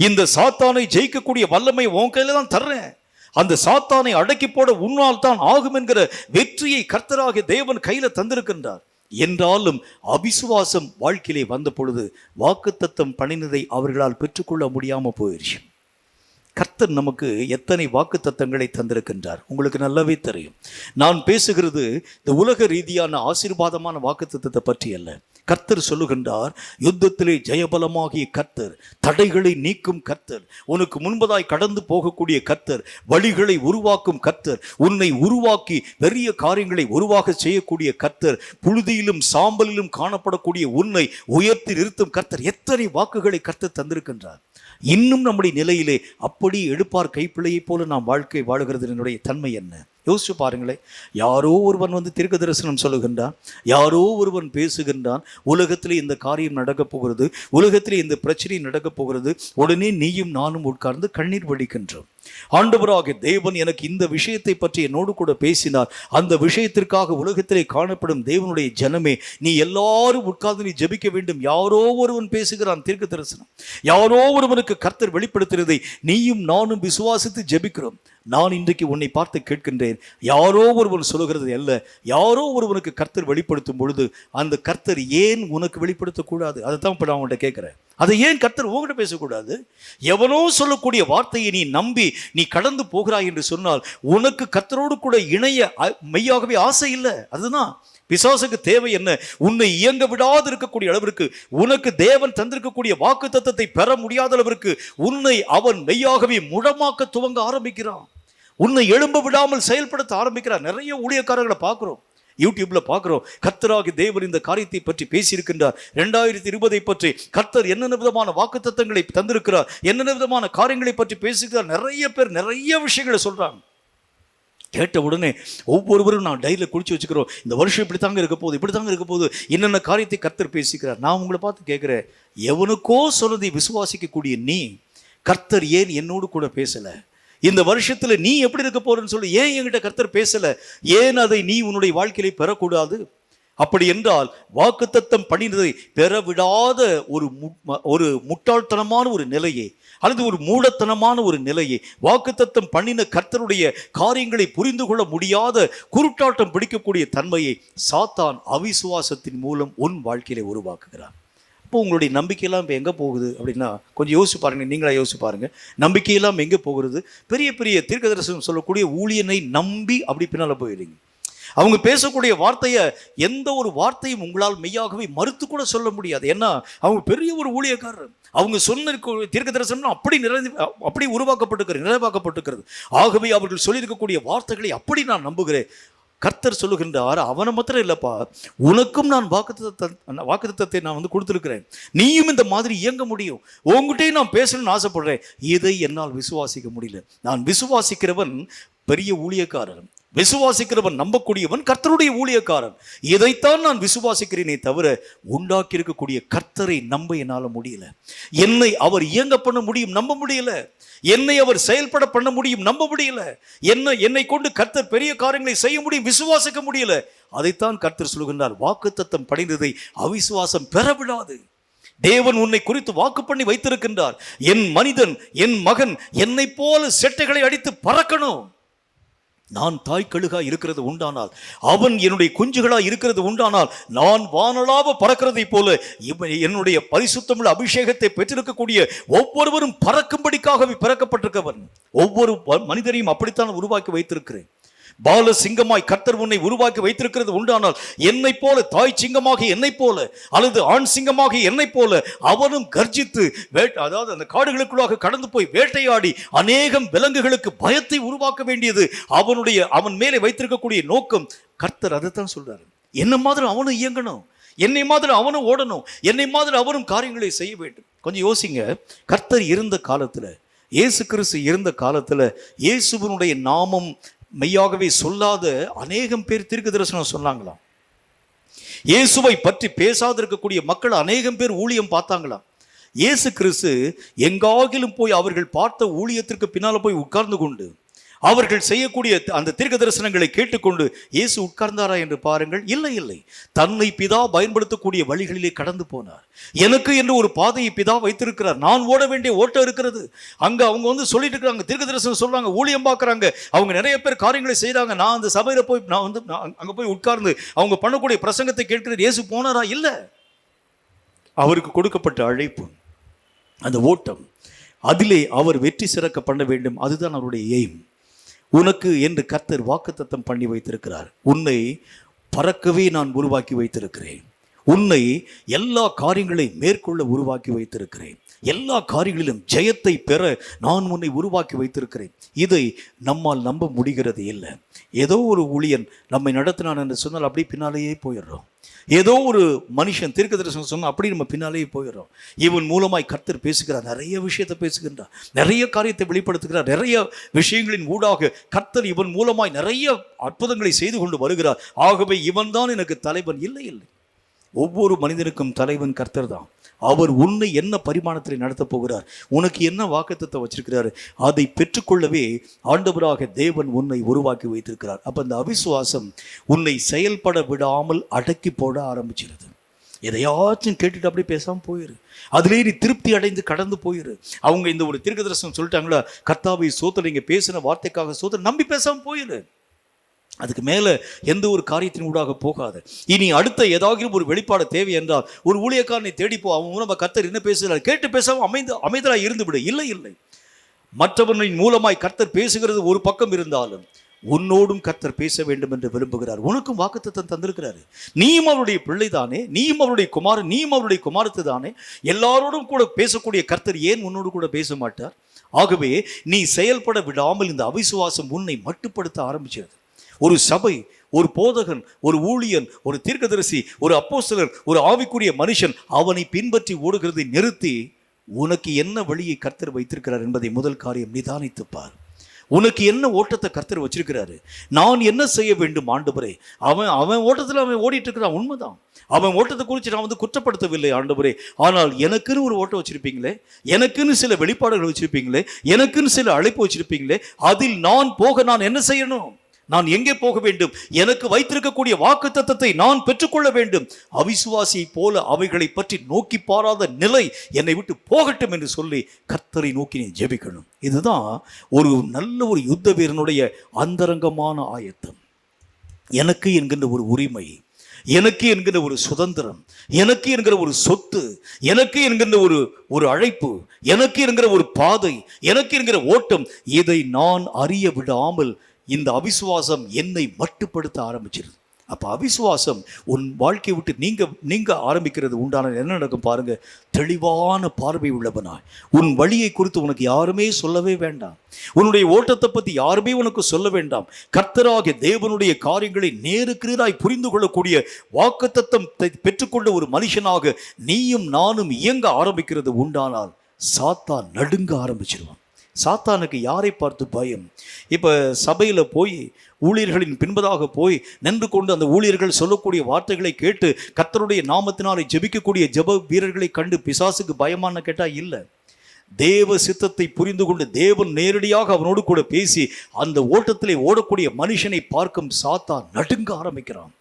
இந்த சாத்தானை ஜெயிக்கக்கூடிய வல்லமை உன் கையில தான் தர்றேன், அந்த சாத்தானை அடக்கி போட உன்னால் தான் ஆகும் என்கிற வெற்றியை கர்த்தராகிய தேவன் கையில தந்திருக்கின்றார். என்றாலும் அவிசுவாசம் வாழ்க்கையிலே வந்த பொழுது வாக்குத்தத்தம் பண்ணினதை அவர்களால் பெற்றுக்கொள்ள முடியாம போயிடுச்சு. கர்த்தர் நமக்கு எத்தனை வாக்குத்தத்தங்களை தந்திருக்கின்றார் உங்களுக்கு நல்லாவே தெரியும். நான் பேசுகிறது இந்த உலக ரீதியான ஆசீர்வாதமான வாக்குத்தத்தத்தை பற்றி அல்ல. கர்த்தர் சொல்லுகின்றார், யுத்தத்திலே ஜெயபலமாகிய கர்த்தர், தடைகளை நீக்கும் கர்த்தர், உனக்கு முன்பதாய் கடந்து போகக்கூடிய கர்த்தர், வழிகளை உருவாக்கும் கர்த்தர், உன்னை உருவாக்கி பெரிய காரியங்களை உருவாக செய்யக்கூடிய கர்த்தர், புழுதியிலும் சாம்பலிலும் காணப்படக்கூடிய உன்னை உயர்த்தி நிறுத்தும் கர்த்தர். எத்தனை வாக்குகளை கர்த்தர் தந்திருக்கின்றார். இன்னும் நம்முடைய நிலையிலே அப்படி எடுப்பார் கைப்பிள்ளையை போல நாம் வாழ்க்கை வாழுகிறது என்னுடைய தன்மை என்ன? யோசிச்சு பாருங்களேன். யாரோ ஒருவன் வந்து தீர்க்க தரிசனம் சொல்லுகின்றான், யாரோ ஒருவன் பேசுகின்றான், உலகத்திலே இந்த காரியம் நடக்கப் போகிறது, உலகத்திலே இந்த பிரச்சனை நடக்கப் போகிறது. உடனே நீயும் நானும் உட்கார்ந்து கண்ணீர் வடிக்கின்றோம். ஆண்டவராகிய தேவன் எனக்கு இந்த விஷயத்தை பற்றி என்னோடு கூட பேசினார். அந்த விஷயத்திற்காக உலகத்திலே காணப்படும் தேவனுடைய ஜனமே, நீ எல்லாரும் உட்கார்ந்து நீ ஜெபிக்க வேண்டும். யாரோ ஒருவன் பேசுகிறான் தீர்க்க தரிசனம், யாரோ ஒருவனுக்கு கர்த்தர் வெளிப்படுத்துகிறதை நீயும் நானும் விசுவாசித்து ஜெபிக்கிறோம். நான் இன்றைக்கு உன்னை பார்த்து கேட்கின்றேன், யாரோ ஒருவன் சொல்லுகிறது அல்ல, யாரோ ஒருவனுக்கு கர்த்தர் வெளிப்படுத்தும் பொழுது அந்த கர்த்தர் ஏன் உனக்கு வெளிப்படுத்தக்கூடாது? அதை தான் இப்போ நான் உன்கிட்ட கேட்குறேன். அதை ஏன் கர்த்தர் உங்ககிட்ட பேசக்கூடாது? எவனோ சொல்லக்கூடிய வார்த்தையை நீ நம்பி நீ கடந்து போகிறாய் என்று சொன்னால் உனக்கு கர்த்தரோடு கூட இணைய மெய்யாகவே ஆசை இல்லை. அதுதான் பிசாசுக்கு தேவை. என்ன? உன்னை இயங்க விடாது இருக்கக்கூடிய அளவிற்கு, உனக்கு தேவன் தந்திருக்கக்கூடிய வாக்கு தத்தத்தை பெற முடியாத அளவிற்கு உன்னை அவன் மெய்யாகவே முடமாக்க துவங்க ஆரம்பிக்கிறான். உன்னை எழும்ப விடாமல் செயல்படுத்த ஆரம்பிக்கிறார். நிறைய ஊழியக்காரர்களை பார்க்கிறோம், யூடியூப்ல பார்க்கிறோம். கர்த்தராகிய தேவன் இந்த காரியத்தை பற்றி பேசியிருக்கின்றார். 2020 பற்றி கர்த்தர் என்னென்ன விதமான வாக்குத்தத்தங்களை தந்திருக்கிறார், என்னென்ன விதமான காரியங்களை பற்றி பேசுகிறார். நிறைய பேர் நிறைய விஷயங்களை சொல்றாங்க. கேட்ட உடனே ஒவ்வொருவரும் நான் டைரியில் குடிச்சு வச்சுக்கிறோம், இந்த வருஷம் இப்படி தாங்க இருக்க போகுது, இப்படி தாங்க இருக்க போகுது, என்னென்ன காரியத்தை கர்த்தர் பேசிக்கிறார். நான் உங்களை பார்த்து கேட்குறேன், எவனுக்கோ சொன்னதை விசுவாசிக்கக்கூடிய நீ கர்த்தர் ஏன் என்னோடு கூட பேசலை? இந்த வருஷத்துல நீ எப்படி இருக்க போறன்னு சொல்லி ஏன் என்கிட்ட கர்த்தர் பேசல? ஏன் அதை நீ உன்னுடைய வாழ்க்கையில பெறக்கூடாது? அப்படி என்றால் வாக்குத்தத்தம் பண்ணினதை பெறவிடாத ஒரு முட்டாள்தனமான ஒரு நிலையை அல்லது ஒரு மூடத்தனமான ஒரு நிலையை, வாக்குத்தத்தம் பண்ணின கர்த்தருடைய காரியங்களை புரிந்து கொள்ள முடியாத குருட்டாட்டம் பிடிக்கக்கூடிய தன்மையை சாத்தான் அவிசுவாசத்தின் மூலம் உன் வாழ்க்கையில உருவாக்குகிறான். இப்போ உங்களுடைய நம்பிக்கையெல்லாம் இப்போ எங்கே போகுது அப்படின்னா கொஞ்சம் யோசிச்சு பாருங்க. நீங்களா யோசிச்சு பாருங்க, நம்பிக்கையெல்லாம் எங்கே போகிறது? பெரிய பெரிய தீர்க்கதரிசனம் சொல்லக்கூடிய ஊழியனை நம்பி அப்படி பின்னால் போயிடுங்க. அவங்க பேசக்கூடிய வார்த்தையை, எந்த ஒரு வார்த்தையும் உங்களால் மெய்யாகவே மறுத்து கூட சொல்ல முடியாது. ஏன்னா அவங்க பெரிய ஒரு ஊழியக்காரர். அவங்க சொன்ன தீர்க்க தரிசனம் அப்படி நிறைவாக்கப்பட்டிருக்கிறது. ஆகவே அவர்கள் சொல்லியிருக்கக்கூடிய வார்த்தைகளை அப்படி நான் நம்புகிறேன். கர்த்தர் சொல்லுகின்றார், அவனை மாத்திரம் இல்லப்பா, உனக்கும் நான் வாக்குத்தத்தத்தை நான் வந்து கொடுத்துருக்கிறேன். நீயும் இந்த மாதிரி இயங்க முடியும். உங்ககிட்டயும் நான் பேசணும்னு ஆசைப்படுறேன். இதை என்னால் விசுவாசிக்க முடியல. நான் விசுவாசிக்கிறவன் பெரிய ஊழியக்காரன், விசுவாசிக்கிறவன் நம்பக்கூடியவன் கர்த்தருடைய ஊழியக்காரன். இதைத்தான் நான் விசுவாசிக்கிறேனே தவிர உண்டாக்கி இருக்கக்கூடிய கர்த்தரை நம்ப என்னால் முடியல. என்னை அவர் இயங்க பண்ண முடியும், நம்ப முடியல. என்னை அவர் செயல்பட பண்ண முடியும், நம்ப முடியல. என்னை கொண்டு கர்த்தர் பெரிய காரியங்களை செய்ய முடியும், விசுவாசிக்க முடியல. அதைத்தான் கர்த்தர் சொல்லுகின்றார், வாக்குத்தத்தம் படிந்ததை அவிசுவாசம் பெறவிடாது. தேவன் உன்னை குறித்து வாக்கு பண்ணி வைத்திருக்கின்றார். என் மனிதன், என் மகன் என்னை போல செட்டைகளை அடித்து பறக்கணும். நான் தாய் கழுகாய் இருக்கிறது உண்டானால், அவன் என்னுடைய குஞ்சுகளாய் இருக்கிறது உண்டானால், நான் வானளாவ பறக்கிறதை போல என்னுடைய பரிசுத்தமுள்ள அபிஷேகத்தை பெற்றிருக்கக்கூடிய ஒவ்வொருவரும் பறக்கும்படிக்காகவே பிறக்கப்பட்டிருக்கவன். ஒவ்வொரு மனிதரையும் அப்படித்தான் உருவாக்கி வைத்திருக்கிறேன். பால சிங்கமாய் கர்த்தர் உன்னை உருவாக்கி வைத்திருக்கிறது உண்டானால், என்னை போல தாய் சிங்கமாக என்னை போல அல்லது ஆண் சிங்கமாக என்னை போல அவனும் கர்ஜித்து அதாவது அந்த காடுகளுக்குள்ளாக கடந்து போய் வேட்டையாடி அநேகம் விலங்குகளுக்கு பயத்தை உருவாக்க வேண்டியது அவன் மேலே வைத்திருக்கக்கூடிய நோக்கம். கர்த்தர் அதைத்தான் சொல்றாரு. என்ன மாதிரி அவனும் இயங்கணும், என்னை மாதிரி அவனும் ஓடணும், என்னை மாதிரி அவனும் காரியங்களை செய்ய வேண்டும். கொஞ்சம் யோசிங்க. கர்த்தர் இருந்த காலத்துல, இயேசு கிறிஸ்து இருந்த காலத்துல இயேசுவினுடைய நாமம் மெய்யாகவே சொல்லாத அநேகம் பேர் தீர்க்க தரிசனம் சொன்னாங்களாம். இயேசுவை பற்றி பேசாதிருக்கக்கூடிய மக்கள் அநேகம் பேர் ஊழியம் பார்த்தாங்களாம். இயேசு கிறிஸ்து எங்காகிலும் போய் அவர்கள் பார்த்த ஊழியத்திற்கு பின்னால போய் உட்கார்ந்து கொண்டு அவர்கள் செய்யக்கூடிய அந்த தீர்க்க தரிசனங்களை கேட்டுக்கொண்டு இயேசு உட்கார்ந்தாரா என்று பாருங்கள். இல்லை இல்லை, தன்னை பிதா பயன்படுத்தக்கூடிய வழிகளிலே கடந்து போனார். எனக்கு என்று ஒரு பாதையை பிதா வைத்திருக்கிறார், நான் ஓட வேண்டிய ஓட்டம் இருக்கிறது. அங்க அவங்க சொல்லிட்டு இருக்கிறாங்க, தீர்க்க தரிசனம் சொல்றாங்க, ஊழியம் பார்க்கறாங்க, அவங்க நிறைய பேர் காரியங்களை செய்றாங்க. நான் அந்த சபையில போய் நான் அங்க போய் உட்கார்ந்து அவங்க பண்ணக்கூடிய பிரசங்கத்தை கேட்கிறது. இயேசு போனாரா? இல்லை. அவருக்கு கொடுக்கப்பட்ட அழைப்பு, அந்த ஓட்டம், அதிலே அவர் வெற்றி சிறக்க பண்ண வேண்டும். அதுதான் அவருடைய எய்ம். உனக்கு என்று கர்த்தர் வாக்குத்தத்தம் பண்ணி வைத்திருக்கிறார். உன்னை பறக்கவே நான் உருவாக்கி வைத்திருக்கிறேன். உன்னை எல்லா காரியங்களை மேற்கொள்ள உருவாக்கி வைத்திருக்கிறேன். எல்லா காரியங்களிலும் ஜெயத்தை பெற நான் உன்னை உருவாக்கி வைத்திருக்கிறேன். இதை நம்மால் நம்ப முடிகிறது இல்லை. ஏதோ ஒரு ஊழியன் நம்மை நடத்தினான் என்று சொன்னால் அப்படியே பின்னாலேயே போயிடுறோம். ஏதோ ஒரு மனுஷன் தீர்க்க தரிசனம் சொன்னால் அப்படி நம்ம பின்னாலேயே போயிடுறோம். இவன் மூலமாய் கர்த்தர் பேசுகிறார், நிறைய விஷயத்தை பேசுகின்றார், நிறைய காரியத்தை வெளிப்படுத்துகிறார், நிறைய விஷயங்களின் ஊடாக கர்த்தர் இவன் மூலமாய் நிறைய அற்புதங்களை செய்து கொண்டு வருகிறார். ஆகவே இவன் தான் எனக்கு தலைவன். இல்லை இல்லை, ஒவ்வொரு மனிதனுக்கும் தலைவன் கர்த்தர் தான். அவர் உன்னை என்ன பரிமாணத்தில் நடத்தப் போகிறார், உனக்கு என்ன வாக்குத்தத்தம் வச்சிருக்கிறார், அதை பெற்றுக்கொள்ளவே ஆண்டவராக தேவன் உன்னை உருவாக்கி வைத்திருக்கிறார். அப்போ அந்த அவிசுவாசம் உன்னை செயல்பட விடாமல் அடக்கி போட ஆரம்பிச்சிருது. எதையாச்சும் கேட்டுட்டு அப்படியே பேசாமல் போயிரு, அதிலே நீ திருப்தி அடைந்து கடந்து போயிரு. அவங்க இந்த ஒரு தீர்க்க தரிசனம் சொல்லிட்டாங்களா, கர்த்தாவை சோதனை, இங்கே பேசின வார்த்தைக்காக சோதனை, நம்பி பேசாமல் போயிரு. அதுக்கு மேலே எந்த ஒரு காரியத்தின் ஊடாக போகாது. இனி அடுத்த ஏதாவது ஒரு வெளிப்பாடு தேவை என்றால் ஒரு ஊழியக்காரனை தேடிப்போ, அவன் மூலமாக கர்த்தர் என்ன பேசுகிறார் கேட்டு பேசாமல் அமைதலாக இருந்து விடு. இல்லை இல்லை, மற்றவனின் மூலமாய் கர்த்தர் பேசுகிறது ஒரு பக்கம் இருந்தாலும் உன்னோடும் கர்த்தர் பேச வேண்டும் என்று விரும்புகிறார். உனக்கும் வாக்குத்தத்தம் தந்திருக்கிறாரு. நீயும் அவருடைய பிள்ளை தானே, நீயும் அவருடைய குமாரன், நீயும் அவருடைய குமாரத்து தானே. எல்லாரோடும் கூட பேசக்கூடிய கர்த்தர் ஏன் உன்னோடு கூட பேச மாட்டார்? ஆகவே நீ செயல்பட விடாமல் இந்த அவிசுவாசம் உன்னை மட்டுப்படுத்த ஆரம்பிச்சது. ஒரு சபை, ஒரு போதகன், ஒரு ஊழியன், ஒரு தீர்க்கதரிசி, ஒரு அப்போஸ்தலர், ஒரு ஆவிக்குரிய மனுஷன் அவனை பின்பற்றி ஓடுகிறதை நிறுத்தி உனக்கு என்ன வழியை கர்த்தர் வைத்திருக்கிறார் என்பதை முதல் காரியம் நிதானித்துப்பார். உனக்கு என்ன ஓட்டத்தை கர்த்தர் வச்சிருக்கிறாரு, நான் என்ன செய்ய வேண்டும் ஆண்டவரே. அவன் ஓட்டத்தில் அவன் ஓடிட்டு இருக்கிறான், உண்மைதான். அவன் ஓட்டத்தை குறித்து நான் குற்றப்படுத்தவில்லை ஆண்டவரே. ஆனால் எனக்குன்னு ஒரு ஓட்டம் வச்சிருப்பீங்களே, எனக்குன்னு சில வெளிப்பாடுகள் வச்சிருப்பீங்களே, எனக்குன்னு சில அழைப்பு வச்சிருப்பீங்களே, அதில் நான் என்ன செய்யணும், நான் எங்கே போக வேண்டும், எனக்கு வைத்திருக்கக்கூடிய வாக்குத்தத்தத்தை நான் பெற்றுக்கொள்ள வேண்டும். அவிசுவாசியை போல அவைகளை பற்றி நோக்கி பாராத நிலை என்னை விட்டு போகட்டும் என்று சொல்லி கர்த்தரை நோக்கி நீ ஜெபிக்கணும். இதுதான் ஒரு நல்ல ஒரு யுத்த வீரனுடைய அந்தரங்கமான ஆயத்தம். எனக்கு என்கின்ற ஒரு உரிமை, எனக்கு என்கிற ஒரு சுதந்திரம், எனக்கு என்கிற ஒரு சொத்து, எனக்கு என்கின்ற ஒரு அழைப்பு, எனக்கு என்கிற ஒரு பாதை, எனக்கு என்கிற ஓட்டம், இதை நான் அறிய விடாமல் இந்த அவிசுவாசம் என்னை மட்டுப்படுத்த ஆரம்பிச்சிருது. அப்போ அவிசுவாசம் உன் வாழ்க்கையை விட்டு நீங்க ஆரம்பிக்கிறது உண்டான என்ன நடக்கும் பாருங்க. தெளிவான பார்வை உள்ளவனாய் உன் வழியை குறித்து உனக்கு யாருமே சொல்லவே வேண்டாம். உன்னுடைய ஓட்டத்தை பற்றி யாருமே உனக்கு சொல்ல வேண்டாம். கர்த்தராகிய தேவனுடைய காரியங்களை நேருக்கிறதாய் புரிந்து கொள்ளக்கூடிய வாக்குத்தத்தம் பெற்றுக்கொண்ட ஒரு மனுஷனாக நீயும் நானும் இயங்க ஆரம்பிக்கிறது உண்டானால் சாத்தான் நடுங்க ஆரம்பிச்சிருவான். சாத்தானுக்கு யாரை பார்த்து பயம்? இப்போ சபையில் போய் ஊழியர்களின் பின்பதாக போய் நின்று கொண்டு அந்த ஊழியர்கள் சொல்லக்கூடிய வார்த்தைகளை கேட்டு கர்த்தருடைய நாமத்தினாலே ஜெபிக்கக்கூடிய ஜெப வீரர்களை கண்டு பிசாசுக்கு பயமானு கேட்டால் இல்லை. தேவ சித்தத்தை புரிந்து கொண்டு தேவன் நேரடியாக அவனோடு கூட பேசி அந்த ஓட்டத்திலே ஓடக்கூடிய மனுஷனை பார்க்கும் சாத்தான் நடுங்க ஆரம்பிக்கிறான்.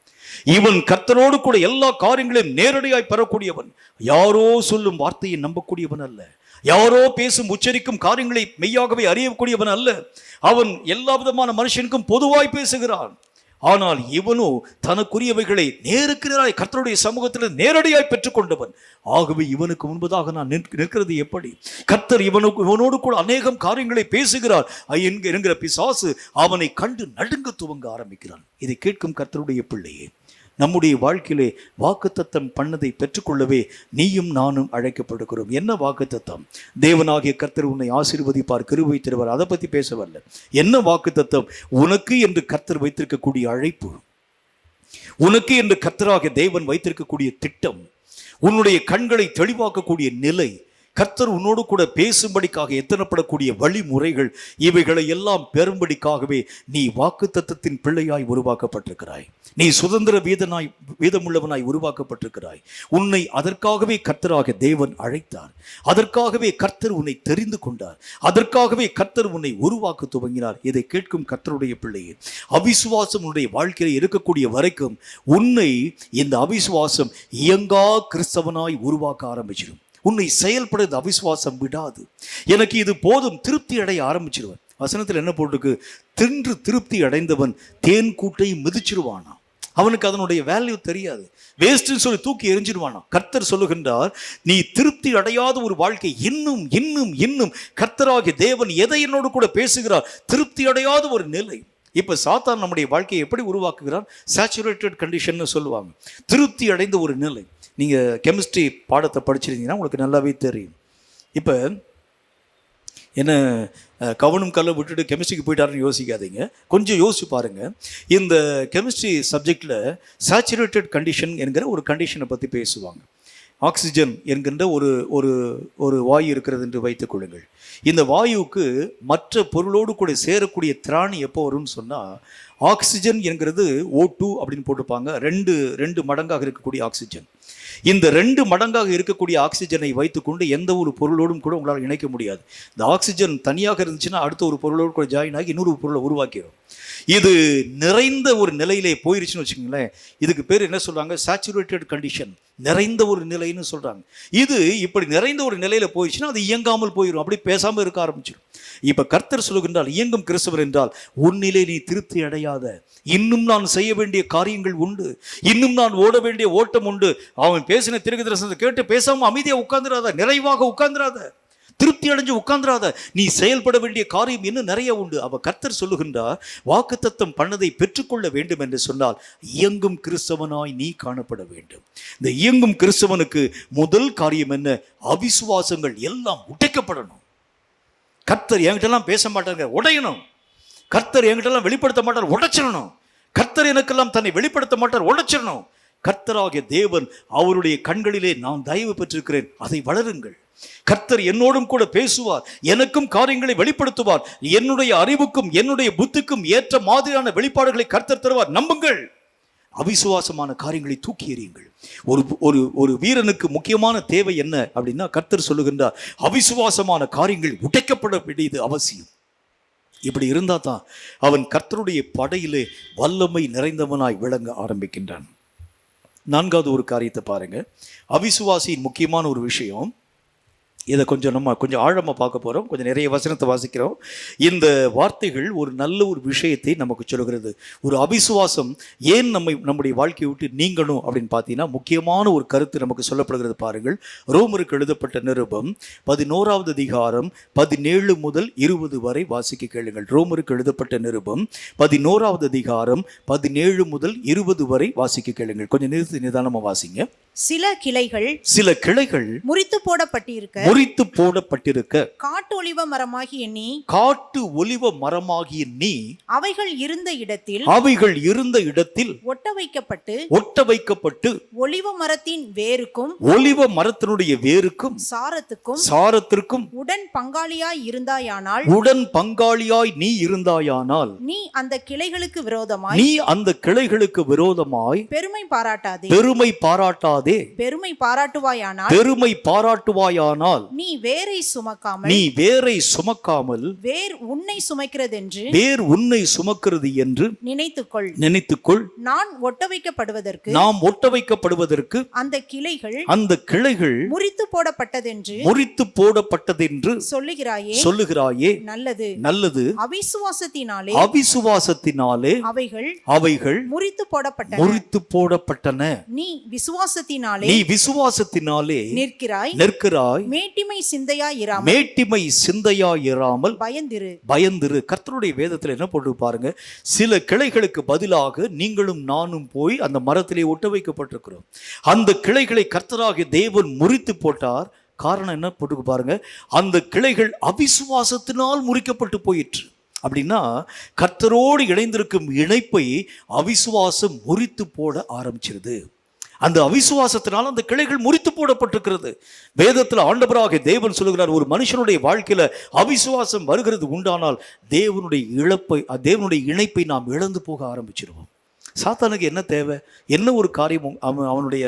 இவன் கர்த்தரோடு கூட எல்லா காரியங்களையும் நேரடியாய் பெறக்கூடியவன், யாரோ சொல்லும் வார்த்தையை நம்பக்கூடியவன் அல்ல, யாரோ பேசும் உச்சரிக்கும் காரியங்களை மெய்யாகவே அறியக்கூடியவன் அல்ல. அவன் எல்லா விதமான மனுஷனுக்கும் பொதுவாய் பேசுகிறான். ஆனால் இவனோ தனக்குரியவைகளை நேருக்கிறாய் கர்த்தருடைய சமூகத்தில் நேரடியாய் பெற்றுக்கொண்டவன். ஆகவே இவனுக்கு முன்பதாக நான் நிற்கிறது எப்படி? கர்த்தர் இவனோடு கூட அநேகம் காரியங்களை பேசுகிறார் என்கிற பிசாசு அவனை கண்டு நடுங்க துவங்க ஆரம்பிக்கிறான். இதை கேட்கும் கர்த்தருடைய பிள்ளையே, நம்முடைய வாழ்க்கையிலே வாக்குத்தத்தம் பண்ணதை பெற்றுக்கொள்ளவே நீயும் நானும் அழைக்கப்படுகிறோம். என்ன வாக்குத்தத்தம்? தேவனாகிய கர்த்தர் உன்னை ஆசீர்வதிப்பார், கிருபை தருவார். அதை பற்றி பேச வரல. என்ன வாக்குத்தத்தம்? உனக்கு என்று கர்த்தர் வைத்திருக்கக்கூடிய அழைப்பு, உனக்கு என்று கர்த்தராகிய தேவன் வைத்திருக்கக்கூடிய திட்டம், உன்னுடைய கண்களை தெளிவாக்கக்கூடிய நிலை, கர்த்தர் உன்னோடு கூட பேசும்படிக்காக எத்தனப்படக்கூடிய வழிமுறைகள் இவைகளை எல்லாம் பெறும்படிக்காகவே நீ வாக்குத்தத்தத்தின் பிள்ளையாய் உருவாக்கப்பட்டிருக்கிறாய். நீ சுதந்திர வீதமுள்ளவனாய் உருவாக்கப்பட்டிருக்கிறாய். உன்னை அதற்காகவே கர்த்தராக தேவன் அழைத்தார். அதற்காகவே கர்த்தர் உன்னை தெரிந்து கொண்டார். அதற்காகவே கர்த்தர் உன்னை உருவாக்க துவங்கினார். இதை கேட்கும் கர்த்தருடைய பிள்ளையே, அவிசுவாசம் உன்னுடைய வாழ்க்கையில் இருக்கக்கூடிய வரைக்கும் உன்னை இந்த அவிசுவாசம் இயங்கா கிறிஸ்தவனாய் உருவாக்க ஆரம்பிச்சிடும். உன்னை செயல்படுறது அவிசுவாசம் விடாது. எனக்கு இது போதும், திருப்தி அடைய ஆரம்பிச்சிருவன். வசனத்தில் என்ன போட்டிருக்கு? தின்று திருப்தி அடைந்தவன் தேன் கூட்டை மிதிச்சிருவானா. அவனுக்கு அதனுடைய வேல்யூ தெரியாது, வேஸ்ட்னு சொல்லி தூக்கி எரிஞ்சிடுவானா. கர்த்தர் சொல்லுகின்றார், நீ திருப்தி அடையாத ஒரு வாழ்க்கை இன்னும் இன்னும் இன்னும் கர்த்தராகிய தேவன் எதை என்னோடு கூட பேசுகிறார்? திருப்தி அடையாத ஒரு நிலை. இப்போ சாத்தான் நம்முடைய வாழ்க்கையை எப்படி உருவாக்குகிறார்? சேச்சுரேட்டட் கண்டிஷன்னு சொல்லுவாங்க, திருப்தி அடைந்த ஒரு நிலை. நீங்கள் கெமிஸ்ட்ரி பாடத்தை படிச்சிருந்தீங்கன்னா உங்களுக்கு நல்லாவே தெரியும். இப்போ என்ன கவனம் கல்லை விட்டுட்டு கெமிஸ்ட்ரிக்கு போயிட்டாருன்னு யோசிக்காதீங்க. கொஞ்சம் யோசிச்சு பாருங்கள். இந்த கெமிஸ்ட்ரி சப்ஜெக்டில் சேச்சுரேட்டட் கண்டிஷன் என்கிற ஒரு கண்டிஷனை பற்றி பேசுவாங்க. ஆக்சிஜன் என்கின்ற ஒரு ஒரு ஒரு வாயு இருக்கிறது என்று வைத்துக் கொள்ளுங்கள். இந்த வாயுவுக்கு மற்ற பொருளோடு கூட சேரக்கூடிய திராணி எப்போ வரும்னு சொன்னால், ஆக்சிஜன் என்கிறது O2 அப்படின்னு போட்டிருப்பாங்க. ரெண்டு மடங்காக இருக்கக்கூடிய ஆக்சிஜன். இந்த 2 மடங்காக இருக்கக்கூடிய ஆக்சிஜனை வைத்துக்கொண்டு எந்த ஒரு பொருளோடும் கூட உங்களால் இணைக்க முடியாது. இந்த ஆக்சிஜன் தனியாக இருந்துச்சுன்னா அடுத்த ஒரு பொருளோடு கூட ஜாயின் ஆகி இன்னொரு பொருளை உருவாக்கிடும். இது நிறைந்த ஒரு நிலையிலே போயிருச்சுன்னு வச்சுக்கோங்களேன், இதுக்கு பேர் என்ன சொல்கிறாங்க? சேச்சுரேட்டட் கண்டிஷன், நிறைந்த ஒரு நிலைன்னு சொல்கிறாங்க. இது இப்படி நிறைந்த ஒரு நிலையில் போயிடுச்சுன்னா அது இயங்காமல் போயிடும், அப்படி பேசாமல் இருக்க ஆரம்பிச்சிடும். இப்போ கர்த்தர் சொல்லுகின்றால், இயங்கும் கிறிஸ்தவர் என்றால் உன்னிலே நீ திருப்தி அடையாத, இன்னும் நான் செய்ய வேண்டிய காரியங்கள் உண்டு, இன்னும் நான் ஓட வேண்டிய ஓட்டம் உண்டு. அவன் பேசின தீர்க்கதரிசனத்தை கேட்டு பேசாமல் அமைதியாக உட்கார்ந்துடாத, நிறைவாக உட்கார்ந்துடாத, திருப்தி அடைஞ்சு உட்கார்ந்துடாத. நீ செயல்பட வேண்டிய காரியம் இன்னும் நிறைய உண்டு. அவ கர்த்தர் சொல்லுகின்றார், வாக்குத்தத்தம் பண்ணதை பெற்றுக்கொள்ள வேண்டும் என்று சொன்னால் இயங்கும் கிறிஸ்தவனாய் நீ காணப்பட வேண்டும். இந்த இயங்கும் கிறிஸ்தவனுக்கு முதல் காரியம் என்ன? அவிசுவாசங்கள் எல்லாம் உடைக்கப்படணும். கர்த்தர் என்கிட்டலாம் பேச மாட்டாங்க, உடையணும். கர்த்தர் என்கிட்டலாம் வெளிப்படுத்த மாட்டார், உடைச்சிடணும். கர்த்தர் எனக்கெல்லாம் தன்னை வெளிப்படுத்த மாட்டார், உடைச்சிடணும். கர்த்தராகிய தேவன் அவருடைய கண்களிலே நான் தயவு பெற்றிருக்கிறேன், அதை வளருங்கள். கர்த்தர் என்னோடும் கூட பேசுவார், எனக்கும் காரியங்களை வெளிப்படுத்துவார். என்னுடைய அறிவுக்கும் என்னுடைய புத்திக்கும் ஏற்ற மாதிரியான வெளிப்பாடுகளை கர்த்தர் தருவார். நம்புங்கள். அவிசுவாசமான காரியங்களை தூக்கி எறியுங்கள். ஒரு வீரனுக்கு முக்கியமான தேவை என்ன அப்படின்னா, கர்த்தர் சொல்லுகின்றார், அவிசுவாசமான காரியங்கள் உடைக்கப்பட வேண்டியது அவசியம். இப்படி இருந்தா தான் அவன் கர்த்தருடைய படையிலே வல்லமை நிறைந்தவனாய் விளங்க ஆரம்பிக்கின்றான். 4வது ஒரு காரியத்தை பாருங்க. அவிசுவாசியின் முக்கியமான ஒரு விஷயம், இதை நம்ம கொஞ்சம் ஆழமாக பார்க்க போகிறோம். கொஞ்சம் நிறைய வசனத்தை வாசிக்கிறோம். இந்த வார்த்தைகள் ஒரு நல்ல ஒரு விஷயத்தை நமக்கு சொல்கிறது. ஒரு அவிசுவாசம் ஏன் நம்முடைய வாழ்க்கையை விட்டு நீங்கணும் அப்படின்னு பார்த்தீங்கன்னா, முக்கியமான ஒரு கருத்து நமக்கு சொல்லப்படுகிறது. பாருங்கள், ரோமருக்கு எழுதப்பட்ட நிருபம் 11வது அதிகாரம் 17 முதல் 20 வரை வாசிக்க கேளுங்கள். ரோமருக்கு எழுதப்பட்ட நிருபம் 11வது அதிகாரம் 17 முதல் 20 வரை வாசிக்க கேளுங்கள். கொஞ்சம் நிதானமாக வாசிங்க. சில கிளைகள் முறித்து போடப்பட்டிருக்க காட்டு ஒலிவ மரமாகிய நீ அவைகள் இருந்த இடத்தில் ஒட்ட வைக்கப்பட்டு ஒலிவ மரத்தின் வேருக்கும் ஒலிவ மரத்தினுடைய வேருக்கும் சாரத்திற்கும் உடன் பங்காளியாய் நீ இருந்தாயானால் நீ அந்த கிளைகளுக்கு விரோதமாய் பெருமை பாராட்டாதே. பெருமை பாராட்டுவாயானால் நீ வேரை சுமக்காமல் வேர் உன்னை சுமக்கிறது என்று நினைத்துக்கொள். நாம் ஒட்ட வைக்கப்படுவதற்கு அந்த கிளைகள் முறித்து போடப்பட்டதென்று சொல்லுகிறாயே. நல்லது. அவிசுவாசத்தினாலே அவைகள் முறித்து போடப்பட்டன. நீ விசுவாசத்தினாலே நிற்கிறாய். மேட்டிமை சிந்தையாயிராமல் பயந்திரு. கர்த்தருடைய வேதத்தில் என்ன போட்டு பாருங்க, சில கிளைகளுக்கு பதிலாக நீங்களும் நானும் போய் அந்த மரத்திலே ஒட்ட வைக்கப்பட்டிருக்கிறோம். அந்த கிளைகளை கர்த்தராகிய தேவன் முறித்து போட்டார். காரணம் என்ன போட்டு பாருங்க, அந்த கிளைகள் அவிசுவாசத்தினால் முறிக்கப்பட்டு போயிற்று. அப்படின்னா கர்த்தரோடு இணைந்திருக்கும் இணைப்பை அவிசுவாசம் முறித்து போட ஆரம்பிச்சிருது. அந்த அவிசுவாசத்தினால் அந்த கிளைகள் முறித்து போடப்பட்டிருக்கிறது. வேதத்தில் ஆண்டவராகிய தேவன் சொல்லுகிறார், ஒரு மனுஷனுடைய வாழ்க்கையில அவிசுவாசம் வருகிறது உண்டானால் தேவனுடைய இணைப்பை நாம் இழந்து போக ஆரம்பிச்சிருவோம். சாத்தானுக்கு என்ன தேவை? என்ன ஒரு காரியம்? அவனுடைய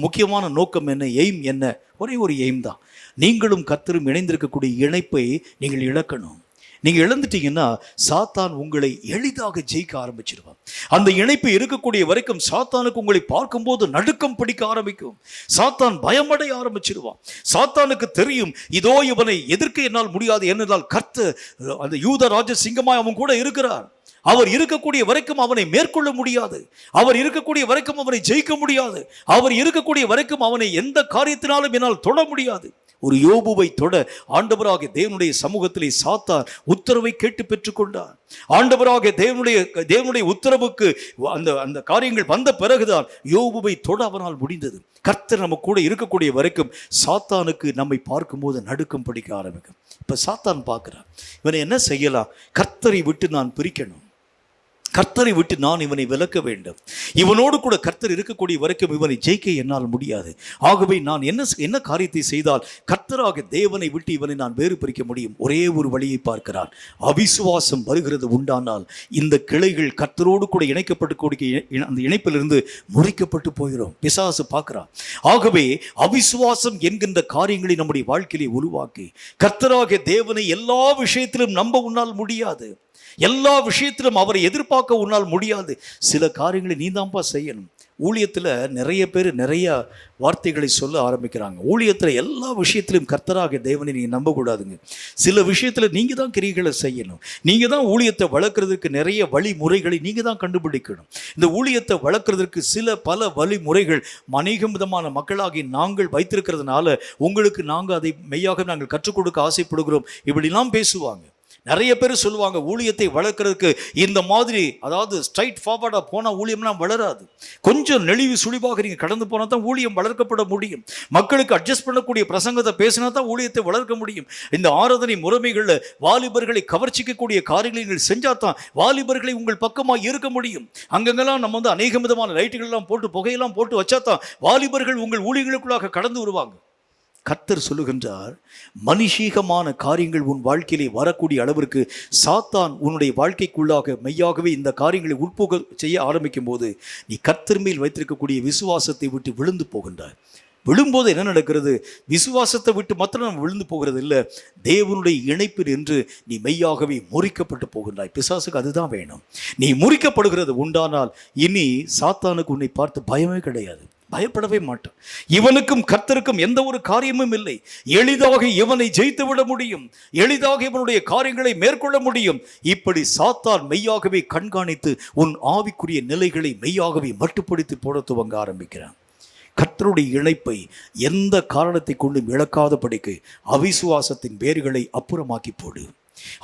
முக்கியமான நோக்கம் என்ன? எய்ம் என்ன? ஒரே ஒரு எய்ம் தான். நீங்களும் கர்த்தரும் இணைந்திருக்கக்கூடிய இணைப்பை நீங்கள் இழக்கணும். நீங்க இழந்துட்டீங்கன்னா சாத்தான் உங்களை எளிதாக ஜெயிக்க ஆரம்பிச்சிருவான். அந்த இணைப்பு இருக்கக்கூடிய வரைக்கும் சாத்தானுக்கு உங்களை பார்க்கும்போது நடுக்கம் பிடிக்க ஆரம்பிக்கும். சாத்தான் பயமடைய ஆரம்பிச்சிருவான். சாத்தானுக்கு தெரியும், இதோ இவனை எதிர்க்க என்னால் முடியாது. ஏனென்றால் கர்த்தர் அந்த யூத ராஜ சிங்கமாய் அவன் கூட இருக்கிறார். அவர் இருக்கக்கூடிய வரைக்கும் அவனை மேற்கொள்ள முடியாது. அவர் இருக்கக்கூடிய வரைக்கும் அவனை ஜெயிக்க முடியாது. அவர் இருக்கக்கூடிய வரைக்கும் அவனை எந்த காரியத்தினாலும் என்னால் தொட முடியாது. ஒரு யோபுவை தொட ஆண்டவராகிய தேவனுடைய சமூகத்திலே சாத்தான் உத்தரவை கேட்டு பெற்றுக்கொண்டார். ஆண்டவராகிய தேவனுடைய உத்தரவுக்கு அந்த காரியங்கள் வந்த பிறகுதான் யோபுவை தொட அவனால் முடிந்தது. கர்த்தர் நம்ம கூட இருக்கக்கூடிய வரைக்கும் சாத்தானுக்கு நம்மை பார்க்கும்போது நடுக்கம் பிடிக்க ஆரம்பிக்கும். இப்ப சாத்தான் பார்க்கிறான், இவனை என்ன செய்யலாம்? கர்த்தரை விட்டு நான் பிரிக்கணும், கர்த்தரை விட்டு நான் இவனை விலக்க வேண்டும். இவனோடு கூட கர்த்தர் இருக்கக்கூடிய வரைக்கும் இவனை ஜெயிக்க என்னால் முடியாது. ஆகவே நான் என்ன காரியத்தை செய்தால் கர்த்தராக தேவனை விட்டு இவனை நான் வேறு பிரிக்க முடியும்? ஒரே ஒரு வழியை பார்க்கிறான். அவிசுவாசம் வருகிறது உண்டானால் இந்த கிளைகள் கர்த்தரோடு கூட இணைக்கப்பட்டு அந்த இணைப்பிலிருந்து முறிக்கப்பட்டு போகிறோம். பிசாசு பார்க்கிறான். ஆகவே அவிசுவாசம் என்கின்ற காரியங்களை நம்முடைய வாழ்க்கையிலே உருவாக்கி கர்த்தராக தேவனை எல்லா விஷயத்திலும் நம்ப உன்னால் முடியாது. எல்லா விஷயத்திலும் அவரை எதிர்பார்க்க உன்னால் முடியாது. சில காரியங்களை நீ தான்ப்பா செய்யணும். ஊழியத்தில் நிறைய பேர் நிறைய வார்த்தைகளை சொல்ல ஆரம்பிக்கிறாங்க. ஊழியத்தில் எல்லா விஷயத்திலும் கர்த்தராக தேவனை நீங்கள் நம்பக்கூடாதுங்க. சில விஷயத்தில் நீங்கள் தான் கிரியைகளை செய்யணும். நீங்கள் தான் ஊழியத்தை வளர்க்குறதுக்கு நிறைய வழிமுறைகளை நீங்கள் தான் கண்டுபிடிக்கணும். இந்த ஊழியத்தை வளர்க்குறதுக்கு பல வழிமுறைகள் அநேகம் விதமான மக்களாகி நாங்கள் வைத்திருக்கிறதுனால உங்களுக்கு நாங்கள் அதை மெய்யாக நாங்கள் கற்றுக் கொடுக்க ஆசைப்படுகிறோம், இப்படிலாம் பேசுவாங்க. நிறைய பேர் சொல்லுவாங்க, ஊழியத்தை வளர்க்கறதுக்கு இந்த மாதிரி, அதாவது ஸ்ட்ரைட் ஃபார்வர்டாக போனால் ஊழியம்லாம் வளராது. கொஞ்சம் நெளிவு சுழிவாக நீங்கள் கடந்து போனால் தான் ஊழியம் வளர்க்கப்பட முடியும். மக்களுக்கு அட்ஜஸ்ட் பண்ணக்கூடிய பிரசங்கத்தை பேசினா தான் ஊழியத்தை வளர்க்க முடியும். இந்த ஆராதனை முறைமைகளில் வாலிபர்களை கவர்ச்சிக்கக்கூடிய காரியங்களை நீங்கள் செஞ்சால் தான் வாலிபர்களை உங்கள் பக்கமாக இருக்க முடியும். அங்கங்கெல்லாம் நம்ம அநேக விதமான லைட்டுகள்லாம் போட்டு புகையெல்லாம் போட்டு வச்சா தான் வாலிபர்கள் உங்கள் ஊழியர்களுக்குள்ளாக கடந்து வருவாங்க. கர்த்தர் சொல்லுகின்றார், மனுஷீகமான காரியங்கள் உன் வாழ்க்கையிலே வரக்கூடிய அளவிற்கு சாத்தான் உன்னுடைய வாழ்க்கைக்குள்ளாக மெய்யாகவே இந்த காரியங்களை உட்புக செய்ய ஆரம்பிக்கும் போது நீ கர்த்தர் மேல் வைத்திருக்கக்கூடிய விசுவாசத்தை விட்டு விழுந்து போகின்றாய். விழும்போது என்ன நடக்கிறது? விசுவாசத்தை விட்டு மாத்திரம் நம்ம விழுந்து போகிறது இல்லை, தேவனுடைய இணைப்பில் என்று நீ மெய்யாகவே முறிக்கப்பட்டு போகின்றாய். பிசாசுக்கு அதுதான் வேணும். நீ முறிக்கப்படுகிறது உண்டானால் இனி சாத்தானுக்கு உன்னை பார்த்து பயமே கிடையாது, பயப்படவே மாட்டான். இவனுக்கும் கர்த்தருக்கும் எந்த ஒரு காரியமும் இல்லை. எளிதாக இவனை ஜெயித்து விட முடியும், எளிதாக இவனுடைய காரியங்களை மேற்கொள்ள முடியும். இப்படி சாத்தான் மெய்யாகவே கண்காணித்து உன் ஆவிக்குரிய நிலைகளை மெய்யாகவே மட்டுப்படுத்தி போட துவங்க ஆரம்பிக்கிறான். கர்த்தருடைய இணைப்பை எந்த காரணத்தை கொண்டும் இழக்காதபடிக்கு அவிசுவாசத்தின் வேர்களை அப்புறமாக்கி போடு.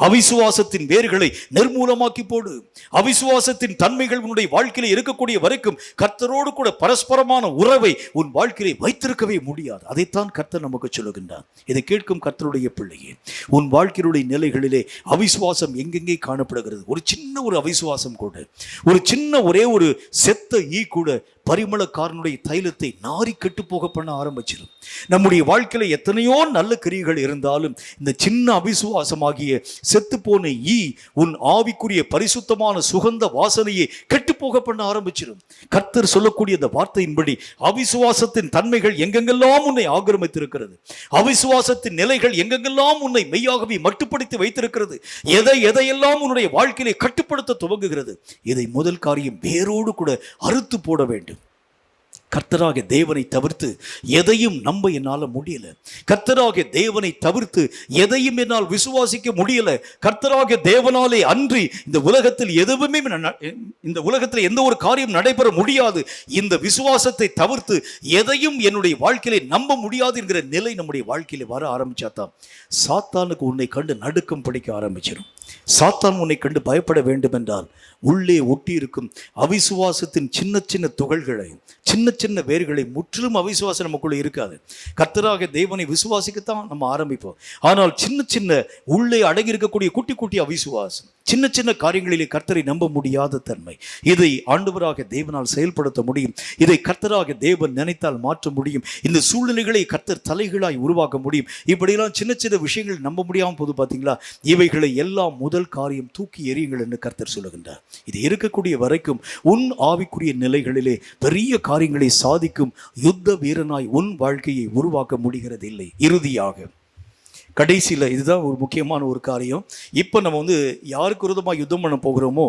அவிசுவாசத்தின் வேர்களை நிர்மூலமாக்கி போடு. அவிசுவாசத்தின் தன்மைகள் உன்னுடைய வாழ்க்கையில இருக்கக்கூடிய வரைக்கும் கர்த்தரோடு கூட பரஸ்பரமான உறவை உன் வாழ்க்கையிலே வைத்திருக்கவே முடியாது. அதைத்தான் கர்த்தர் நமக்கு சொல்லுகின்றார். இதை கேட்கும் கர்த்தருடைய பிள்ளையே, உன் வாழ்க்கையுடைய நிலைகளிலே அவிசுவாசம் எங்கெங்கே காணப்படுகிறது? ஒரு சின்ன அவிசுவாசம் கூட, ஒரு சின்ன ஒரே ஒரு செத்த ஈ கூட பரிமளக்காரனுடைய தைலத்தை நாரி கெட்டு போக பண்ண ஆரம்பிச்சிடும். நம்முடைய வாழ்க்கையில எத்தனையோ நல்ல கிரியைகள் இருந்தாலும் இந்த சின்ன அவிசுவாசமாகிய செத்து போன ஈ உன் ஆவிக்குரிய பரிசுத்தமான சுகந்த வாசனையை கெட்டு போக பண்ண ஆரம்பிச்சிடும். கர்த்தர் சொல்லக்கூடிய இந்த வார்த்தையின்படி அவிசுவாசத்தின் தன்மைகள் எங்கெங்கெல்லாம் உன்னை ஆக்கிரமித்திருக்கிறது, அவிசுவாசத்தின் நிலைகள் எங்கெங்கெல்லாம் உன்னை மெய்யாகவே மட்டுப்படுத்தி வைத்திருக்கிறது, எதையெல்லாம் உன்னுடைய வாழ்க்கையிலே கட்டுப்படுத்த துவங்குகிறது, இதை முதல் காரியம் வேரோடு கூட அறுத்து போட வேண்டும். கர்த்தராகிய தேவனை தவிர்த்து எதையும் நம்ப என்னால் முடியல. கர்த்தராகிய தேவனை தவிர்த்து எதையும் என்னால் விசுவாசிக்க முடியல. கர்த்தராகிய தேவனாலே அன்றி இந்த உலகத்தில் எந்த ஒரு காரியம் நடைபெற முடியாது. இந்த விசுவாசத்தை தவிர்த்து எதையும் என்னுடைய வாழ்க்கையிலே நம்ப முடியாது என்கிற நிலை நம்முடைய வாழ்க்கையில வர ஆரம்பிச்சாதான் சாத்தானுக்கு உன்னை கண்டு நடுக்கம் பிடிக்க ஆரம்பிச்சிடும். சாத்தான் உன்னை கண்டு பயப்பட வேண்டும் என்றால் உள்ளே ஒட்டி இருக்கும் அவிசுவாசத்தின் சின்ன சின்ன துகள்களை, சின்ன சின்ன வேர்களை, முற்றிலும் அவிசுவாசம் நமக்குள்ள இருக்காது. கர்த்தராக தேவனை விசுவாசிக்கத்தான் நம்ம ஆரம்பிப்போம். ஆனால் சின்ன சின்ன உள்ளே அடங்கி இருக்கக்கூடிய குட்டி குட்டி அவிசுவாசம், சின்ன சின்ன காரியங்களிலே கர்த்தரை நம்ப முடியாத தன்மை, இதை ஆண்டவராக தேவனால் செயல்படுத்த முடியும். இதை கர்த்தராக தேவன் நினைத்தால் மாற்ற முடியும். இந்த சூழ்நிலைகளை கர்த்தர் தலைகளாய் உருவாக்க முடியும். இப்படியெல்லாம் சின்ன சின்ன விஷயங்கள் நம்ப முடியாமல் போது பார்த்தீங்களா, இவைகளை எல்லாம் முதல் காரியம் தூக்கி எறியுங்கள் என்று கர்த்தர் சொல்லுகின்றார். இது இருக்கக்கூடிய வரைக்கும் உன் ஆவிக்குரிய நிலைகளிலே பெரிய காரியங்களை சாதிக்கும் யுத்த வீரனாய் உன் வாழ்க்கையை உருவாக்க முடிகிறது இல்லை. இறுதியாக கடைசியில் இதுதான் ஒரு முக்கியமான ஒரு காரியம். இப்போ நம்ம யாருக்கு விரோதமாக யுத்தம் பண்ண போகிறோமோ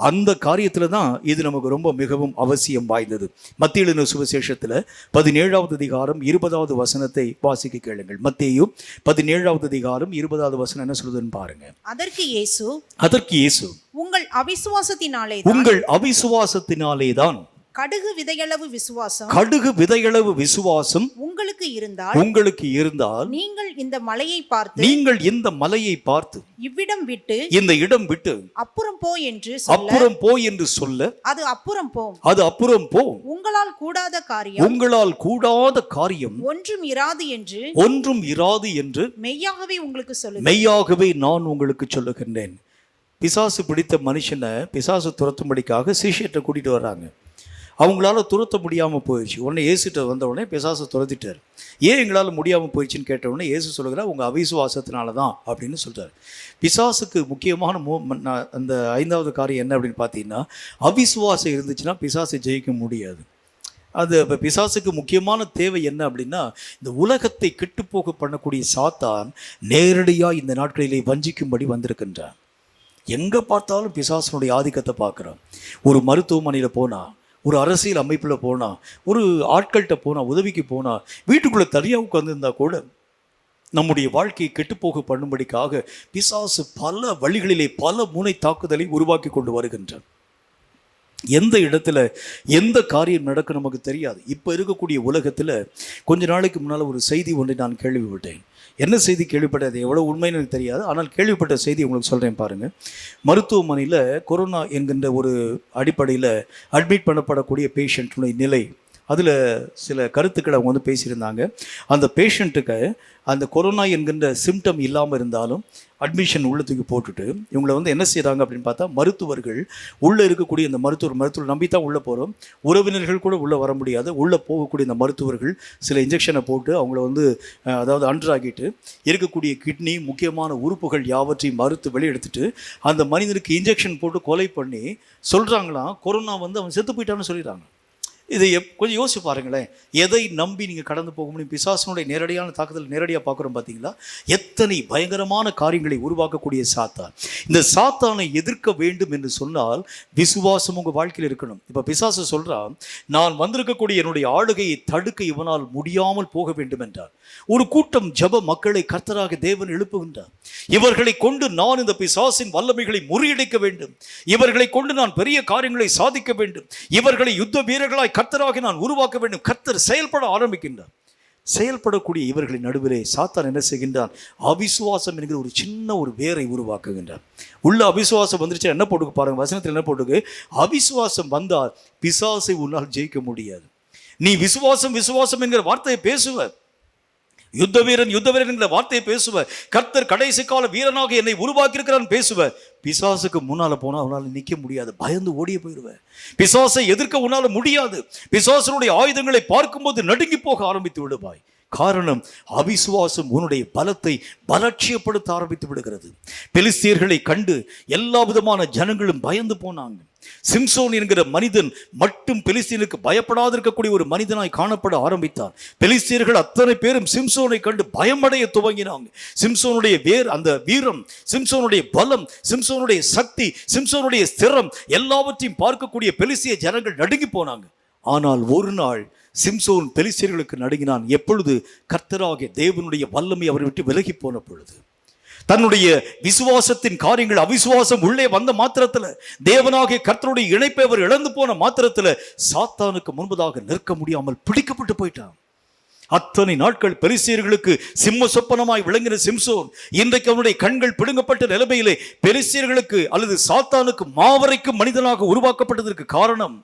அந்த காரியத்தில் தான் இது நமக்கு ரொம்ப மிகவும் அவசியம் வாய்ந்தது. மத்தேயு எழுதின சுவிசேஷத்தில் 17வது அதிகாரம் 20வது வசனத்தை வாசிக்க கேளுங்கள். மத்தேயு 17வது அதிகாரம் 20வது வசனம் என்ன சொல்லுதுன்னு பாருங்க. அதற்கு இயேசு உங்கள் அவிசுவாசத்தினாலே தான் கடுகு விதையளவு விசுவாசம் உங்களுக்கு இருந்தால் நீங்கள் இந்த மலையை பார்த்து இவ்விடம் விட்டு இந்த இடம் விட்டு அப்புறம் போ என்று சொல்ல அது அப்புறம் போ. உங்களால் கூடாத காரியம் ஒன்றும் இராது என்று மெய்யாகவே நான் உங்களுக்கு சொல்லுகின்றேன். பிசாசு பிடித்த மனுஷனை பிசாசு துரத்தும்படிக்காக சீஷியத்தை கூட்டிட்டு வர்றாங்க. அவங்களால துரத்த முடியாமல் போயிடுச்சு. உடனே இயேசுட்ட வந்த உடனே பிசாசை துரத்திட்டார். ஏன் எங்களால் முடியாமல் போயிடுச்சுன்னு கேட்ட உடனே இயேசு சொல்லுகிறார், உங்கள் அவிசுவாசத்தினால தான் அப்படின்னு சொல்கிறார். பிசாசுக்கு முக்கியமான அந்த 5வது காரியம் என்ன அப்படின்னு பார்த்தீங்கன்னா, அவிசுவாசம் இருந்துச்சுன்னா பிசாசை ஜெயிக்க முடியாது. அது இப்போ பிசாசுக்கு முக்கியமான தேவை என்ன அப்படின்னா, இந்த உலகத்தை கெட்டுப்போக பண்ணக்கூடிய சாத்தான் நேரடியாக இந்த நாட்களிலே வஞ்சிக்கும்படி வந்திருக்கின்றான். எங்கே பார்த்தாலும் பிசாசனுடைய ஆதிக்கத்தை பார்க்குறான். ஒரு மருத்துவமனையில் போனால், ஒரு அரசியல் அமைப்பில் போனால், ஒரு ஆட்கள்கிட்ட போனால், உதவிக்கு போனால், வீட்டுக்குள்ளே தனியாக உட்கார்ந்துருந்தா கூட நம்முடைய வாழ்க்கையை கெட்டுப்போக பண்ணும்படிக்காக பிசாசு பல வழிகளிலே பல முனை தாக்குதலை உருவாக்கி கொண்டு வருகின்றான். எந்த இடத்துல எந்த காரியம் நடக்கும் நமக்கு தெரியாது. இப்போ இருக்கக்கூடிய உலகத்தில் கொஞ்ச நாளைக்கு முன்னால் ஒரு செய்தி ஒன்றை நான் கேள்விப்பட்டேன். என்ன செய்தி கேள்விப்பட்டது, எவ்வளோ உண்மைன்னு எனக்கு தெரியாது, ஆனால் கேள்விப்பட்ட செய்தி உங்களுக்கு சொல்கிறேன் பாருங்கள். மருத்துவமனையில் கொரோனா என்கின்ற ஒரு அடிப்படையில் அட்மிட் பண்ணப்படக்கூடிய பேஷண்ட்டுடைய நிலை, அதில் சில கருத்துக்களை அவங்க பேசியிருந்தாங்க. அந்த பேஷண்ட்டுக்கு அந்த கொரோனா என்கின்ற சிம்டம் இல்லாமல் இருந்தாலும் அட்மிஷன் உள்ளத்துக்கு போட்டுட்டு இவங்களை என்ன செய்கிறாங்க அப்படின்னு பார்த்தா, மருத்துவர்கள் உள்ளே இருக்கக்கூடிய இந்த மருத்துவர் நம்பி தான் உள்ளே போகிறோம், உறவினர்கள் கூட உள்ளே வர முடியாது. உள்ளே போகக்கூடிய இந்த மருத்துவர்கள் சில இன்ஜெக்ஷனை போட்டு அவங்கள அதாவது அன்றாகிட்டு இருக்கக்கூடிய கிட்னி முக்கியமான உறுப்புகள் யாவற்றையும் மறுத்து வெளியெடுத்துட்டு அந்த மனிதனுக்கு இன்ஜெக்ஷன் போட்டு கொலை பண்ணி சொல்கிறாங்களாம், கொரோனா அவன் செத்து போயிட்டான்னு சொல்லிடுறாங்க. இதை கொஞ்சம் யோசிச்சு பாருங்களேன். எதை நம்பி நீங்கள் கடந்து போக முடியும்? பிசாசனுடைய நேரடியான தாக்குதல் நேரடியாக பார்க்குறோம் பார்த்தீங்களா? எத்தனை பயங்கரமான காரியங்களை உருவாக்கக்கூடிய சாத்தான். இந்த சாத்தானை எதிர்க்க வேண்டும் என்று சொன்னால் விசுவாசம் உங்கள் வாழ்க்கையில் இருக்கணும். இப்போ பிசாசு சொல்கிறான், நான் வந்திருக்கக்கூடிய என்னுடைய ஆளுகையை தடுக்க இவனால் முடியாமல் போக வேண்டும் என்றார். ஒரு கூட்டம் ஜப மக்களை கர்த்தராக தேவன் எழுப்புகின்றார். இவர்களை கொண்டு நான் இந்த பிசாசின் வல்லமைகளை முறியடிக்க வேண்டும், இவர்களை கொண்டு நான் பெரிய காரியங்களை சாதிக்க வேண்டும், இவர்களை யுத்த வீரர்களாய் கர்த்தராக நான் உருவாக்க வேண்டும். கர்த்தர் செயல்பட ஆரம்பிக்கின்றார். செயல்படக்கூடிய இவர்களின் நடுவிலே சாத்தான் என்ன செய்கின்றான்? அவிசுவாசம் என்கிற ஒரு சின்ன ஒரு வேரை உருவாக்குகின்றான். உள்ள அவிசுவாசம் வந்துருச்சு, என்ன போட்டுக்கு பாருங்க, வசனத்தில் என்ன போட்டுக்கு, அவிசுவாசம் வந்தால் பிசாசை உன்னால் ஜெயிக்க முடியாது. நீ விசுவாசம் விசுவாசம் என்கிற வார்த்தையை பேசுவ, யுத்த வீரன் என்கிற வார்த்தையை பேசுவ, கர்த்தர் கடைசி கால வீரனாக என்னை உருவாக்கி இருக்கிறான் பேசுவ, பிசாசுக்கு முன்னால போனா அவனால நிக்க முடியாது, பயந்து ஓடிய போயிடுவேன். பிசாசை எதிர்க்க உன்னால முடியாது. பிசாசனுடைய ஆயுதங்களை பார்க்கும்போது நடுங்கி போக ஆரம்பித்து விடுவாய். காரணம், அவிசுவாசம் உன்னுடைய பலத்தை பலட்சியப்படுத்த ஆரம்பித்து விடுகிறது. பெலிஸ்தியர்களை கண்டு எல்லா விதமான ஜனங்களும் பயந்து போனாங்க. சிம்சோன் என்கிற மனிதன் மட்டும் பெலிஸ்தியனுக்கு பயப்படாது இருக்கக்கூடிய ஒரு மனிதனாய் காணப்பட ஆரம்பித்தார். பெலிஸ்தியர்கள் அத்தனை பேரும் சிம்சோனை கண்டு பயமடைய துவங்கினாங்க. சிம்சோனுடைய அந்த வீரம், சிம்சோனுடைய பலம், சிம்சோனுடைய சக்தி, சிம்சோனுடைய ஸ்திரம் எல்லாவற்றையும் பார்க்கக்கூடிய பெலிஸ்திய ஜனங்கள் நடுங்கி போனாங்க. ஆனால் ஒரு நாள் சிம்சோன் பெலிஸ்தியர்களுக்கு நடுங்கினான். எப்பொழுது? கர்த்தராகிய தேவனுடைய வல்லமை அவரை விட்டு விலகி போன பொழுது. தன்னுடைய விசுவாசத்தின் காரியங்கள் அவிசுவாசம் உள்ளே வந்த மாத்திரத்தில், தேவனாகிய கர்த்தருடைய இணைப்பை அவர் இழந்து போன மாத்திரத்தில் சாத்தானுக்கு முன்பதாக நிற்க முடியாமல் பிடிக்கப்பட்டு போயிட்டான். அத்தனை நாட்கள் பெலிஸ்தியர்களுக்கு சிம்ம சொப்பனமாய் விளங்கின சிம்சோன் இன்றைக்கு அவனுடைய கண்கள் பிடுங்கப்பட்ட நிலைமையிலே பெலிஸ்தியர்களுக்கு அல்லது சாத்தானுக்கு மாவரைக்கும் மனிதனாக உருவாக்கப்பட்டதற்கு காரணம்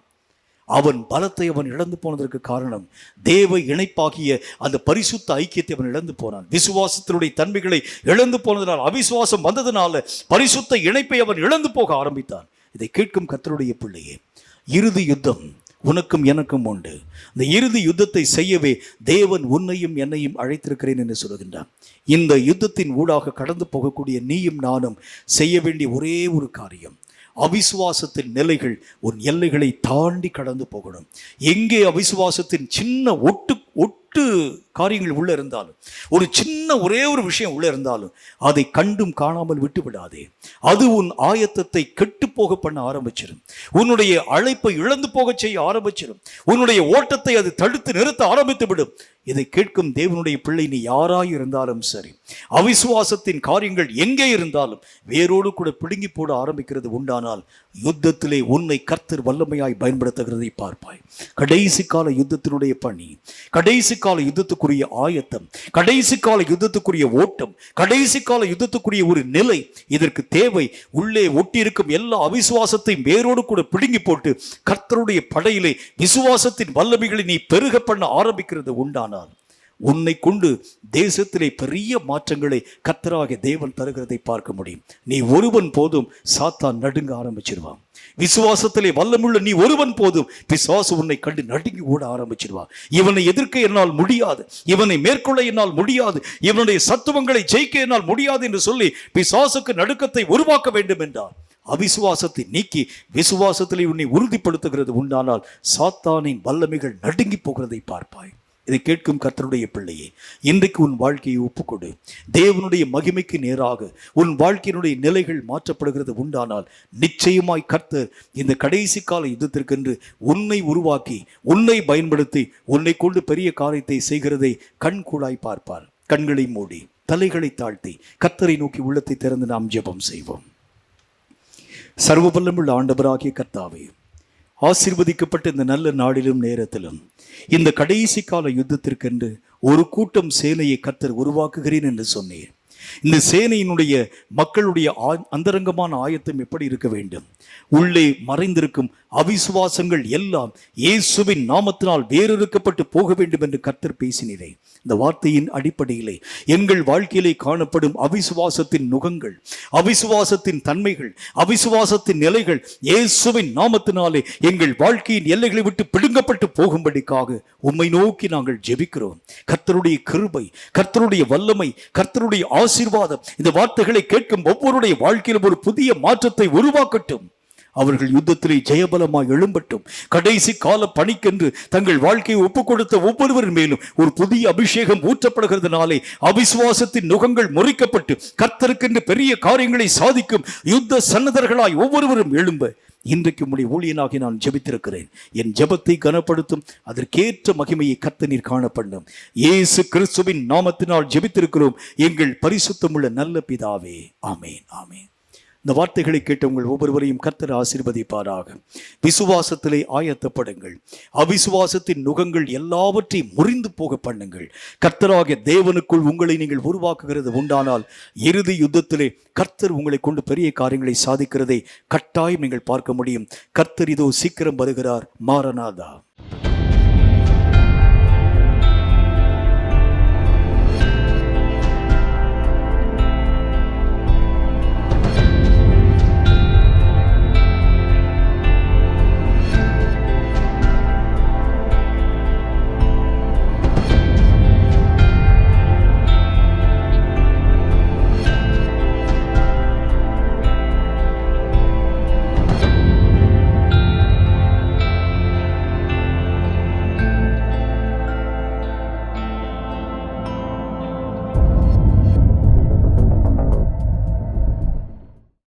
அவன் பலத்தை அவன் இழந்து போனதற்கு காரணம் தேவ இணைப்பாகிய அந்த பரிசுத்த ஐக்கியத்தை அவன் இழந்து போனான். விசுவாசத்தினுடைய தன்மைகளை இழந்து போனதனால், அவிசுவாசம் வந்ததனால பரிசுத்த இணைப்பை அவன் இழந்து போக ஆரம்பித்தான். இதை கேட்கும் கர்த்தருடைய பிள்ளையே, இறுதி யுத்தம் உனக்கும் எனக்கும் உண்டு. இந்த இறுதி யுத்தத்தை செய்யவே தேவன் உன்னையும் என்னையும் அழைத்திருக்கிறேன் என்று சொல்கின்றான். இந்த யுத்தத்தின் ஊடாக கடந்து போகக்கூடிய நீயும் நானும் செய்ய வேண்டிய ஒரே ஒரு காரியம், அவிசுவாசத்தின் நிலைகள் உன் எல்லைகளை தாண்டி கடந்து போகணும். எங்கே அவிசுவாசத்தின் சின்ன ஒட்டு காரியங்கள் உள்ள இருந்தாலும், ஒரு சின்ன ஒரே ஒரு விஷயம் உள்ள இருந்தாலும் அதை கண்டும் காணாமல் விட்டு விடாதே. அது உன் ஆயத்தத்தை கெட்டு போக பண்ண ஆரம்பிச்சிடும். உன்னுடைய அழைப்பை இழந்து போக செய்ய ஆரம்பிச்சிடும். உன்னுடைய ஓட்டத்தை அது தடுத்து நிறுத்த ஆரம்பித்து விடும். இதை கேட்கும் தேவனுடைய பிள்ளை நீ யாராய் இருந்தாலும் சரி, அவிசுவாசத்தின் காரியங்கள் எங்கே இருந்தாலும் வேரோடு கூட பிடுங்கி போட ஆரம்பிக்கிறது உண்டானால் யுத்தத்திலே உன்னை கர்த்தர் வல்லமையாய் பயன்படுத்துகிறதை பார்ப்பாய். கடைசி கால யுத்தத்தினுடைய பணி, கடைசி கால யுத்தத்துக்குரிய ஆயத்தம், கடைசி கால யுத்தத்துக்குரிய ஓட்டம், கடைசி கால யுத்தத்துக்குரிய ஒரு நிலை இதற்கு தேவை. உள்ளே ஒட்டியிருக்கும் எல்லா அவிசுவாசத்தையும் வேரோடு கூட பிடுங்கி போட்டு கர்த்தருடைய படையிலே விசுவாசத்தின் வல்லமைகளை நீ பெருக பண்ண ஆரம்பிக்கிறது உண்டானால் உன்னை கொண்டு தேசத்திலே பெரிய மாற்றங்களை கர்த்தராகிய தேவன் தருகிறதை பார்க்க முடியும். நீ ஒருவன் போதும் சாத்தான் நடுங்க ஆரம்பிச்சிருவான். விசுவாசத்திலே வல்லமுள்ள நீ ஒருவன் போதும் பிசாசு உன்னை கண்டு நடுங்கி ஓட ஆரம்பிச்சிருவான். இவனை எதிர்க்க என்னால் முடியாது, இவனை மேற்கொள்ள என்னால் முடியாது, இவனுடைய சத்துவங்களை ஜெயிக்க என்னால் முடியாது என்று சொல்லி பிசாசுக்கு நடுக்கத்தை உருவாக்க வேண்டும் என்றார். அவிசுவாசத்தை நீக்கி விசுவாசத்திலே உன்னை உறுதிப்படுத்துகிறது உண்டானால் சாத்தானின் வல்லமைகள் நடுங்கி போகிறதை பார்ப்பாய். இதை கேட்கும் கர்த்தருடைய பிள்ளையே, இன்றைக்கு உன் வாழ்க்கையை ஒப்புக்கொடு. தேவனுடைய மகிமைக்கு நேராக உன் வாழ்க்கையினுடைய நிலைகள் மாற்றப்படுகிறது உண்டானால் நிச்சயமாய் கர்த்தர் இந்த கடைசி கால யுத்தத்திற்கென்று உன்னை உருவாக்கி உன்னை பயன்படுத்தி உன்னை கொண்டு பெரிய காரியத்தை செய்கிறதை கண்கூடாய் பார்ப்பார். கண்களை மூடி தலைகளை தாழ்த்தி கர்த்தரை நோக்கி உள்ளத்தை திறந்து நாம் ஜெபம் செய்வோம். சர்வ வல்லமுள்ள ஆண்டவராகிய கர்த்தாவே, ஆசீர்வதிக்கப்பட்ட இந்த நல்ல நாளிலும் நேரத்திலும் இந்த கடைசி கால யுத்தத்திற்கென்று ஒரு கூட்டம் சேனையை கர்த்தர் உருவாக்குகிறேன் என்று சொன்னீர். இந்த சேனையினுடைய மக்களுடைய அந்தரங்கமான ஆயத்தம் எப்படி இருக்க வேண்டும்? உள்ளே மறைந்திருக்கும் அவிசுவாசங்கள் எல்லாம் இயேசுவின் நாமத்தினால் வேறறுக்கப்பட்டு போக வேண்டும் என்று கர்த்தர் பேசினீரே. இந்த வார்த்தையின் அடிப்படையிலே எங்கள் வாழ்க்கையிலே காணப்படும் அவிசுவாசத்தின் நுகங்கள், அவிசுவாசத்தின் தன்மைகள், அவிசுவாசத்தின் நிலைகள் இயேசுவின் நாமத்தினாலே எங்கள் வாழ்க்கையின் எல்லைகளை விட்டு பிடுங்கப்பட்டு போகும்படிக்காக உம்மை நோக்கி நாங்கள் ஜெபிக்கிறோம். கர்த்தருடைய கிருபை, கர்த்தருடைய வல்லமை, கர்த்தருடைய ஆசீர்வாதம் இந்த வார்த்தைகளை கேட்கும் ஒவ்வொருடைய வாழ்க்கையிலும் ஒரு புதிய மாற்றத்தை உருவாக்கட்டும். அவர்கள் யுத்தத்திலே ஜெயபலமாய் எழும்பட்டும். கடைசி கால பணிக்கென்று தங்கள் வாழ்க்கையை ஒப்புக் கொடுத்த ஒவ்வொருவரின் மேலும் ஒரு புதிய அபிஷேகம் ஊற்றப்படுகிறதுனாலே அவிசுவாசத்தின் நுகங்கள் முறிக்கப்பட்டு கர்த்தருக்கென்று பெரிய காரியங்களை சாதிக்கும் யுத்த சன்னதர்களாய் ஒவ்வொருவரும் எழும்ப இன்றைக்கு உம்முடைய ஊழியனாகி நான் ஜெபித்திருக்கிறேன். என் ஜெபத்தை கனப்படுத்தும், அதற்கேற்ற மகிமையை கர்த்தர் நீர் காணப்படும். இயேசு கிறிஸ்துவின் நாமத்தினால் ஜெபித்திருக்கிறோம் எங்கள் பரிசுத்தமுள்ள நல்ல பிதாவே. ஆமேன், ஆமேன். இந்த வார்த்தைகளை கேட்ட உங்கள் ஒவ்வொருவரையும் கர்த்தர் ஆசீர்வதிப்பாராக. விசுவாசத்திலே ஆயத்தப்படுங்கள். அவிசுவாசத்தின் நுகங்கள் எல்லாவற்றையும் முறிந்து போக பண்ணுங்கள். கர்த்தராகிய தேவனுக்குள் உங்களை நீங்கள் உருவாக்குகிறது உண்டானால் இறுதி யுத்தத்திலே கர்த்தர் உங்களை கொண்டு பெரிய காரியங்களை சாதிக்கிறதை கட்டாயம் நீங்கள் பார்க்க முடியும். கர்த்தர் இதோ சீக்கிரம் வருகிறார். மாரநாதா.